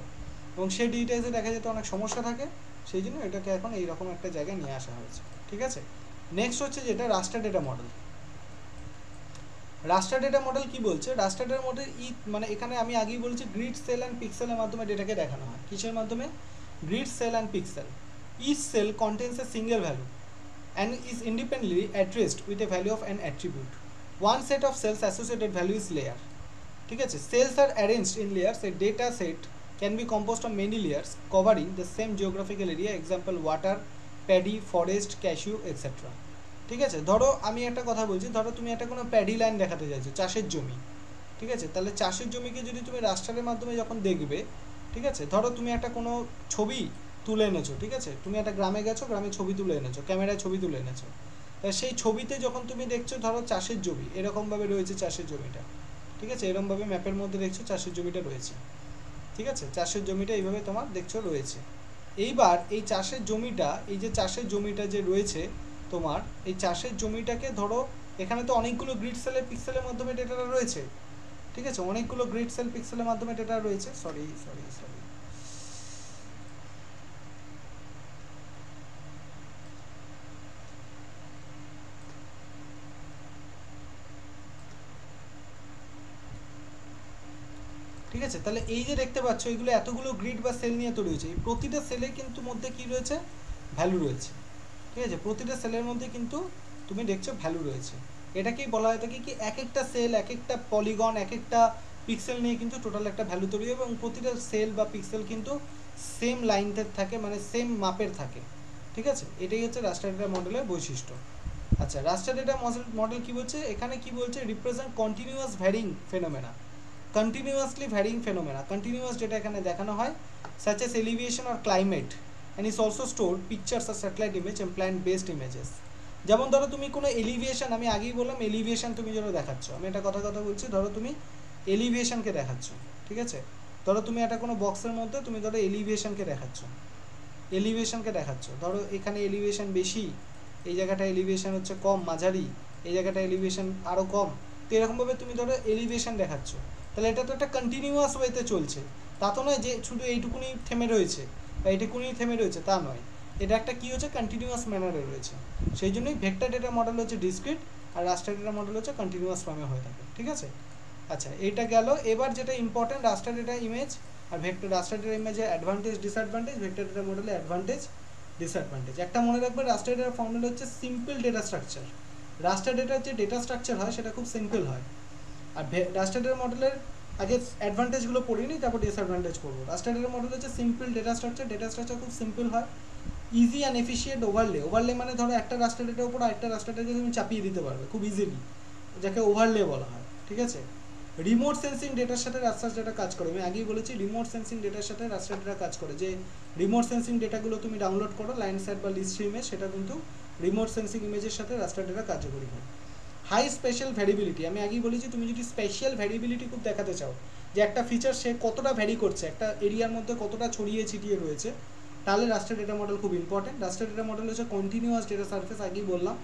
এবং সেই ডিজিটাইজে দেখা যেত অনেক সমস্যা থাকে, সেই জন্য এটাকে এখন এইরকম একটা জায়গায় নিয়ে আসা হয়েছে, ঠিক আছে। নেক্সট হচ্ছে যেটা রাস্টার ডেটা মডেল। রাস্টার ডেটা মডেল কি বলছে, রাস্টার ডেটা মডেল মানে এখানে আমি আগেই বলেছি গ্রিড সেল অ্যান্ড পিক্সেলের মাধ্যমে ডেটাকে দেখানো হয়। কিসের মাধ্যমে, grid cell and pixel. Each cell contains a single value and is independently addressed with a value of an attribute. One set of cells associated value is layer, ঠিক আছে। cells are arranged in layers. A data set can be composed of many layers covering the same geographical area, example water, paddy, forest, cashew, etc. ঠিক আছে। ধরো আমি একটা কথা বলছি, ধরো তুমি একটা কোনো প্যাডি লাইন দেখাতে চাইছো, চাষের জমি, ঠিক আছে। তাহলে চাষের জমিকে যদি তুমি রাস্টারের মাধ্যমে যখন দেখবে, ঠিক আছে, ধরো তুমি একটা কোনো ছবি তুলে এনেছো, ঠিক আছে, তুমি একটা গ্রামে গেছো, গ্রামে ছবি তুলে এনেছো, ক্যামেরায় ছবি তুলে এনেছো, তা সেই ছবিতে যখন তুমি দেখছো, ধরো চাষের জমি এরকমভাবে রয়েছে, চাষের জমিটা, ঠিক আছে, এরকমভাবে ম্যাপের মধ্যে দেখছো চাষের জমিটা রয়েছে, ঠিক আছে, চাষের জমিটা এইভাবে তোমার দেখছো রয়েছে। এইবার এই চাষের জমিটা, এই যে চাষের জমিটা যে রয়েছে তোমার, এই চাষের জমিটাকে ধরো, এখানে তো অনেকগুলো গ্রিড সেলের পিক্সেলের মাধ্যমে ডেটাটা রয়েছে, ঠিক আছে, অনেকগুলো গ্রিড সেল পিক্সেলের মাধ্যমে ডেটা রয়েছে, সরি, ঠিক আছে। তাহলে এই যে দেখতে পাচ্ছ, এগুলো এতগুলো গ্রিড বা সেল নিয়ে তৈরি হয়েছে, এই প্রতিটা সেলে কিন্তু মধ্যে কি রয়েছে, ভ্যালু রয়েছে, ঠিক আছে, প্রতিটা সেলের মধ্যে কিন্তু তুমি দেখছো ভ্যালু রয়েছে। এটাকেই বলা হয়ে থাকে কি, এক একটা সেল, এক একটা পলিগন, এক একটা পিক্সেল নিয়ে কিন্তু টোটাল একটা ভ্যালু তৈরি হবে, এবং প্রতিটা সেল বা পিক্সেল কিন্তু সেম লাইনের থাকে, মানে সেম মাপের থাকে, ঠিক আছে। এটাই হচ্ছে রাস্টার ডেটা মডেলের বৈশিষ্ট্য। আচ্ছা, রাস্টার ডেটা মডেল কি বলছে, এখানে কি বলছে, represent continuous varying phenomena, continuously varying phenomena, continuous data এখানে দেখানো হয়, such as elevation or climate, and is also stored pictures or satellite image and plant based images. যেমন ধরো তুমি কোনো এলিভেশন, আমি আগেই বললাম এলিভেশন তুমি যেন দেখাচ্ছ, আমি একটা কথা বলছি, ধরো তুমি এলিভেশনকে দেখাচ্ছ, ঠিক আছে, ধরো তুমি একটা কোনো বক্সের মধ্যে তুমি ধরো এলিভেশনকে দেখাচ্ছ, ধরো এখানে এলিভেশন বেশি, এই জায়গাটা এলিভেশন হচ্ছে কম, মাঝারি, এই জায়গাটা এলিভেশন আরও কম, তো এরকমভাবে তুমি ধরো এলিভেশন দেখাচ্ছ। তাহলে এটা তো একটা কন্টিনিউয়াস ওয়েতে চলছে, তা তো নয় যে শুধু এইটুকুনি থেমে রয়েছে বা এইটুকুনি থেমে রয়েছে, তা নয়, এটা একটা কী হচ্ছে, কন্টিনিউয়াস ম্যানারে রয়েছে। সেই জন্যই ভেক্টর ডেটা মডেল হচ্ছে ডিসক্রিট, আর রাস্টার ডেটা মডেল হচ্ছে কন্টিনিউয়াস ফর্মে হয়ে থাকে, ঠিক আছে। আচ্ছা, এইটা গেল। এবার যেটা ইম্পর্টেন্ট, রাস্টার ডেটা ইমেজ আর রাস্টার ডেটা ইমেজের অ্যাডভান্টেজ ডিসঅ্যাডভান্টেজ, ভেক্টর ডেটা মডেলের অ্যাডভান্টেজ ডিসঅ্যাডভান্টেজ। একটা মনে রাখবে, রাস্টার ডেটার ফর্মুলা হচ্ছে সিম্পল ডেটা স্ট্রাকচার। রাস্টার ডেটার যে ডেটা স্ট্রাকচার হয় সেটা খুব সিম্পল হয়। আর রাস্টার ডেটা মডেলের আগে অ্যাডভান্টেজগুলো পড়িনি, তারপর ডিসঅ্যাডভান্টেজ করবো। রাস্টার ডেটা মডেল হচ্ছে সিম্পল ডেটা স্ট্রাকচার খুব সিম্পল হয়। ইজি অ্যান্ড এফিশিয়েন্ট ওভারলে মানে ধরো একটা রাস্টার ডেটার উপর আরেকটা রাস্টার ডেটা তুমি চাপিয়ে দিতে পারবে খুব ইজিলি, যাকে ওভারলে বলা হয়, ঠিক আছে। রিমোট সেন্সিং ডেটার সাথে রাস্টার ডেটা কাজ করে, আমি আগেই বলেছি রিমোট সেন্সিং ডেটার সাথে রাস্টার ডেটা কাজ করে, যে রিমোট সেন্সিং ডেটাগুলো তুমি ডাউনলোড করো, লাইন সাইট বা লিস্ট ইমেজ, সেটা কিন্তু রিমোট সেন্সিং ইমেজের সাথে রাস্টার ডেটা কার্যকরী হয়। হাই স্পেশাল ভ্যারিবিলিটি, আমি আগেই বলেছি, তুমি যদি স্পেশাল ভ্যারিবিলিটি খুব দেখাতে চাও, যে একটা ফিচার সে কতটা ভ্যারি করছে, একটা এরিয়ার মধ্যে কতটা ছড়িয়ে ছিটিয়ে রয়েছে, তাহলে রাস্টার ডেটা মডেল খুব ইম্পর্টেন্ট। রাস্টার ডেটা মডেল হচ্ছে কন্টিনিউয়াস ডেটা সার্ফেস, আগেই বললাম।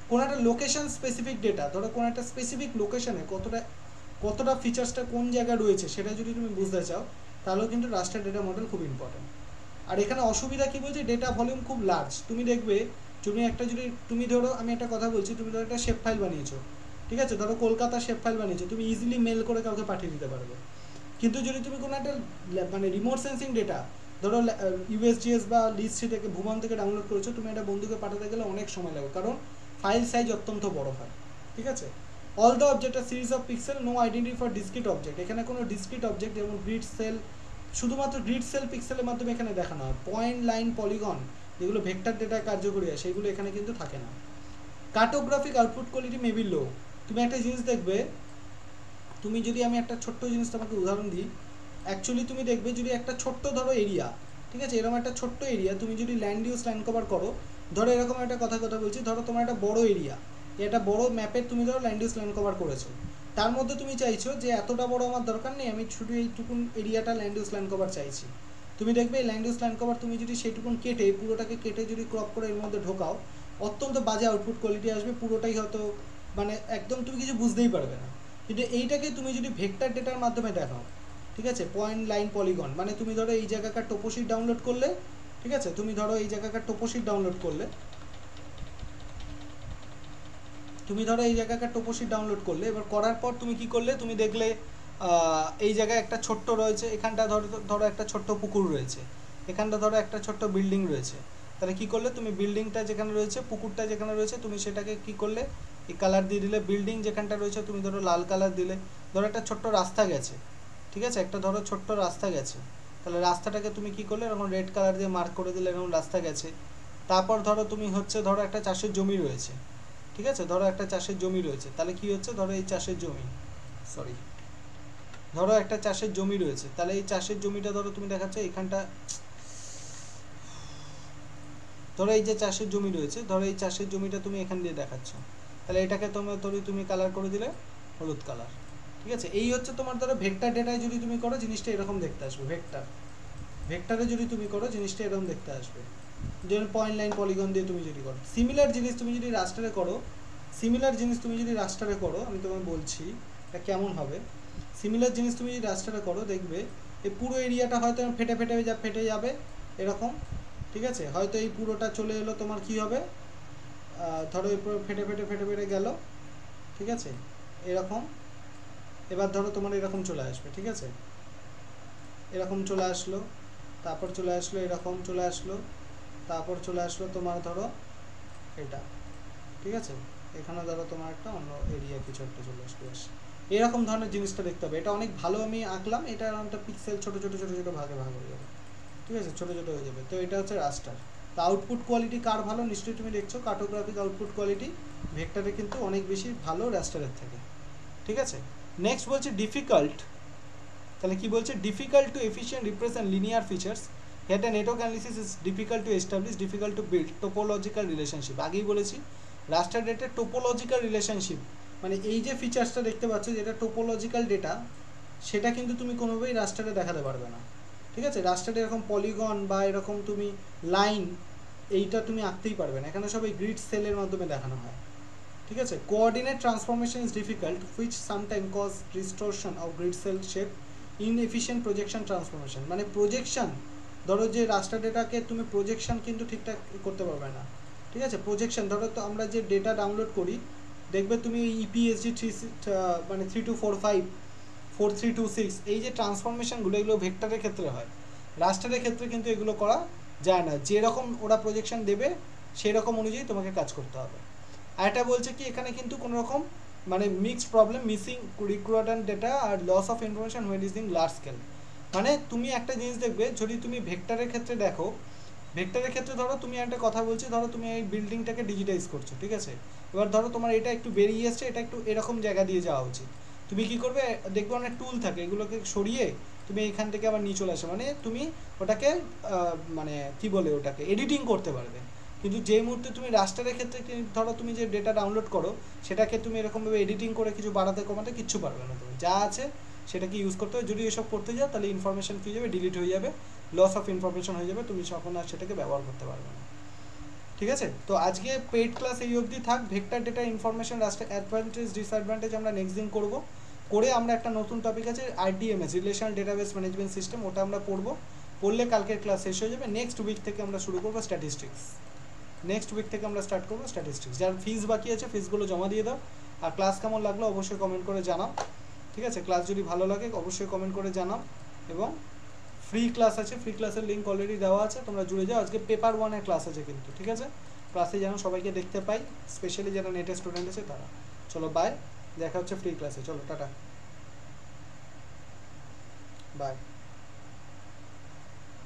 কোনো একটা লোকেশন স্পেসিফিক ডেটা, ধরো কোনো একটা স্পেসিফিক লোকেশনে কতটা ফিচার্সটা কোন জায়গায় রয়েছে সেটা যদি তুমি বুঝতে চাও, তাহলেও কিন্তু রাস্টার ডেটা মডেল খুব ইম্পর্টেন্ট। আর এখানে অসুবিধা কী বলছে, ডেটা ভলিউম খুব লার্জ। তুমি দেখবে তুমি ধরো আমি একটা কথা বলছি, তুমি ধরো একটা শেপ ফাইল বানিয়েছো, ঠিক আছে, ধরো কলকাতা শেপ ফাইল বানিয়েছো, তুমি ইজিলি মেল করে কাউকে পাঠিয়ে দিতে পারবে। কিন্তু যদি তুমি কোনো একটা মানে রিমোট সেন্সিং ডেটা ধরো ইউএসজিএস বা লিস্ট থেকে ভুবন থেকে ডাউনলোড করেছো, তুমি একটা বন্ধুকে পাঠাতে গেলে অনেক সময় লাগে, কারণ ফাইল সাইজ অত্যন্ত বড় হয়, ঠিক আছে। All the object are series of pixel, no identity for discrete object. এখানে কোনো ডিসক্রিট অবজেক্ট যেমন গ্রিড সেল, শুধুমাত্র গ্রিড সেল পিক্সেলের মাধ্যমে এখানে দেখানো হয়। পয়েন্ট, লাইন, পলিগন যেগুলো ভেক্টর ডেটায় কার্যকরী হয় সেগুলো এখানে কিন্তু থাকে না। Cartographic output quality may be low. তুমি একটা জিনিস দেখবে, তুমি যদি আমি একটা ছোট্ট জিনিস তোমাকে উদাহরণ দিই, অ্যাকচুয়ালি তুমি দেখবে যদি একটা ছোট্ট ধরো এরিয়া, ঠিক আছে, এরকম একটা ছোট্ট এরিয়া তুমি যদি ল্যান্ড ইউজ ল্যান্ড কভার করো, ধরো এরকম একটা কথা বলছি, ধরো তোমার একটা বড় এরিয়া, এটা বড় ম্যাপের তুমি ধরো ল্যান্ড ইউজ ল্যান্ড কভার করেছো, তার মধ্যে তুমি চাইছো যে এতটা বড় আমার দরকার নেই, আমি শুধু এইটুকুন এরিয়াটা ল্যান্ড ইউজ ল্যান্ড কভার চাইছি। তুমি দেখবে এই ল্যান্ড ইউজ ল্যান্ড কভার তুমি যদি সেইটুকুন কেটে পুরোটাকে কেটে যদি ক্রপ করে এর মধ্যে ঢোকাও, অত্যন্ত বাজে আউটপুট কোয়ালিটি আসবে, পুরোটাই হয়তো মানে একদম তুমি কিছু বুঝতেই পারবে না। কিন্তু এইটাকে তুমি যদি ভেক্টর ডেটার মাধ্যমে দেখাও, ঠিক আছে, পয়েন্ট, লাইন, পলিগন, মানে তুমি ধরো এই জায়গাকার টোপোশিট ডাউনলোড করলে, ঠিক আছে, তুমি ধরো এই জায়গাকার টোপোশিট ডাউনলোড করলে, এবার করার পর তুমি কি করলে, তুমি দেখলে এই জায়গায় একটা ছোট্ট রয়েছে, এখানটা ধরো একটা ছোট্ট পুকুর রয়েছে, এখানটা ধরো একটা ছোট্ট বিল্ডিং রয়েছে, তাহলে কি করলে তুমি বিল্ডিংটা যেখানে রয়েছে, পুকুরটা যেখানে রয়েছে, তুমি সেটাকে কি করলে এই কালার দিয়ে দিলে, বিল্ডিং যেখানটা রয়েছে তুমি ধরো লাল কালার দিলে, ধরো একটা ছোট্ট রাস্তা গেছে, ঠিক আছে, একটা ধরো ছোট্ট রাস্তা গেছে, তাহলে রাস্তাটাকে তুমি কি করলে এরকম রেড কালার দিয়ে মার্ক করে দিলে, এরকম রাস্তা গেছে। তারপর ধরো তুমি ধরো একটা চাষের জমি রয়েছে, ঠিক আছে, ধরো একটা চাষের জমি রয়েছে, তাহলে কি হচ্ছে, ধরো এই চাষের জমি, ধরো একটা চাষের জমি রয়েছে, তাহলে এই চাষের জমিটা ধরো তুমি দেখাচ্ছ এখানটা, ধরো এই যে চাষের জমি রয়েছে, ধরো এই চাষের জমিটা তুমি এখান দিয়ে দেখাচ্ছ, তাহলে এটাকে তুমি কালার করে দিলে হলুদ কালার, ঠিক আছে। এই হচ্ছে তোমার ধরো ভেক্টর ডেটায় যদি তুমি করো জিনিসটা এরকম দেখতে আসবে, ভেক্টরে যদি তুমি করো জিনিসটা এরকম দেখতে আসবে, যেমন পয়েন্ট, লাইন, পলিগন দিয়ে তুমি যদি করো। সিমিলার জিনিস তুমি যদি রাস্টারে করো, আমি তোমায় বলছি এটা কেমন হবে। সিমিলার জিনিস তুমি যদি রাস্টারে করো, দেখবে এই পুরো এরিয়াটা হয়তো ফেটে যাবে এরকম, ঠিক আছে, হয়তো এই পুরোটা চলে এলো তোমার কি হবে, ধরো এই পুরো ফেটে গেল, ঠিক আছে, এরকম। এবার ধরো তোমার এরকম চলে আসবে, ঠিক আছে, এরকম চলে আসলো, তারপর চলে আসলো এরকম চলে আসলো, তারপর চলে আসলো তোমার ধরো এটা, ঠিক আছে, এখানে ধরো তোমার একটা অন্য এরিয়া কিছু একটা চলে আসলো, এরকম ধরনের জিনিসটা দেখতে হবে। এটা অনেক ভালো আমি আঁকলাম, এটা একটা পিক্সেল ছোট ভাগে ভাগ হয়ে যাবে, ঠিক আছে, ছোট হয়ে যাবে। তো এটা হচ্ছে রাস্টার। তো আউটপুট কোয়ালিটি কার ভালো, নিশ্চয়ই তুমি দেখছো কার্টোগ্রাফিক আউটপুট কোয়ালিটি ভেক্টরে কিন্তু অনেক বেশি ভালো রাস্টারের থেকে, ঠিক আছে। নেক্সট বলছে ডিফিকাল্ট, তাহলে কি বলছে, difficult to efficient represent linear features, এটা network analysis is difficult to establish, difficult to build topological relationship. আগেই বলেছি রাস্টার ডেটার টোপোলজিক্যাল রিলেশনশিপ, মানে এই যে ফিচার্সটা দেখতে পাচ্ছ যেটা টোপোলজিক্যাল ডেটা, সেটা কিন্তু তুমি কোনোভাবেই রাস্টারে দেখাতে পারবে না, ঠিক আছে। রাস্টারে এরকম পলিগন বা এরকম তুমি লাইন এইটা তুমি আঁকতেই পারবে না, এখানে সবাই গ্রিড সেলের মাধ্যমে দেখানো হয়, ঠিক আছে। Coordinate transformation is difficult which sometime cause distortion of grid cell shape, inefficient projection transformation, মানে প্রজেকশন, ধরো যে রাস্টার ডেটাকে তুমি প্রজেকশন কিন্তু ঠিকঠাক করতে পারবে না, ঠিক আছে। প্রজেকশন ধরো তো আমরা যে ডেটা ডাউনলোড করি, দেখবে তুমি ইপিএসজি 3245 4326 এই যে ট্রান্সফরমেশনগুলো, এগুলো ভেক্টরের ক্ষেত্রে হয়, রাস্টারের ক্ষেত্রে কিন্তু এগুলো করা যায় না, যেরকম ওরা প্রজেকশন দেবে সেই রকম অনুযায়ী তোমাকে কাজ করতে হবে। আর এটা বলছে কি এখানে কিন্তু কোনো রকম মানে mixed problem, missing required data আর loss of information when using large scale. মানে তুমি একটা জিনিস দেখবে, যদি তুমি ভেক্টরের ক্ষেত্রে দেখো, ভেক্টরের ক্ষেত্রে ধরো তুমি একটা কথা বলছি, ধরো তুমি এই বিল্ডিংটাকে ডিজিটাইজ করছো, ঠিক আছে, এবার ধরো তোমার এটা একটু বেরিয়ে এসছে, এটা একটু এরকম জায়গা দিয়ে যাওয়া উচিত, তুমি কি করবে, দেখবে অনেক টুল থাকে, এগুলোকে সরিয়ে তুমি এখান থেকে আবার নিয়ে চলে আসো, মানে তুমি ওটাকে মানে কি বলে ওটাকে এডিটিং করতে পারবে। কিন্তু যে মুহূর্তে তুমি রাস্টারের ক্ষেত্রে ধরো তুমি যে ডেটা ডাউনলোড করো, সেটাকে তুমি এরকমভাবে এডিটিং করে কিছু বাড়াতে কমাতে কিচ্ছু পারবে না, তুমি যা আছে সেটাকে ইউজ করতে হবে। যদি এসব করতে যাও তাহলে ইনফরমেশন কী যাবে, ডিলিট হয়ে যাবে, লস অফ ইনফরমেশন হয়ে যাবে, তুমি তখন আর সেটাকে ব্যবহার করতে পারবে না, ঠিক আছে। তো আজকে পেইড ক্লাস এই অবধি থাক। ভেক্টর ডেটা ইনফরমেশন রাস্টার অ্যাডভান্টেজ ডিসঅ্যাডভান্টেজ আমরা নেক্সট দিন করবো। করে আমরা একটা নতুন টপিক আছে আরডিএমএস, রিলেশনাল ডেটাবেস ম্যানেজমেন্ট সিস্টেম, ওটা আমরা পড়বো। পড়লে কালকের ক্লাস শেষ হয়ে যাবে। নেক্সট উইক থেকে আমরা শুরু করবো স্ট্যাটিস্টিক্স। নেক্সট উইক থেকে আমরা স্টার্ট করবো স্ট্যাটিস্টিক্স। যার ফিস বাকি আছে ফিসগুলো জমা দিয়ে দাও। আর ক্লাস কেমন লাগলো অবশ্যই কমেন্ট করে জানাও, ঠিক আছে? ক্লাস যদি ভালো লাগে অবশ্যই কমেন্ট করে জানাও। এবং ফ্রি ক্লাস আছে, ফ্রি ক্লাসের লিঙ্ক অলরেডি দেওয়া আছে, তোমরা জুড়ে যাও। আজকে পেপার 1-এর ক্লাস আছে কিন্তু, ঠিক আছে? ক্লাসে যেন সবাইকে দেখতে পাই, স্পেশালি যারা নেটের স্টুডেন্ট আছে তারা। চলো বাই, দেখা হচ্ছে ফ্রি ক্লাসে। চলো টাটা, বাই।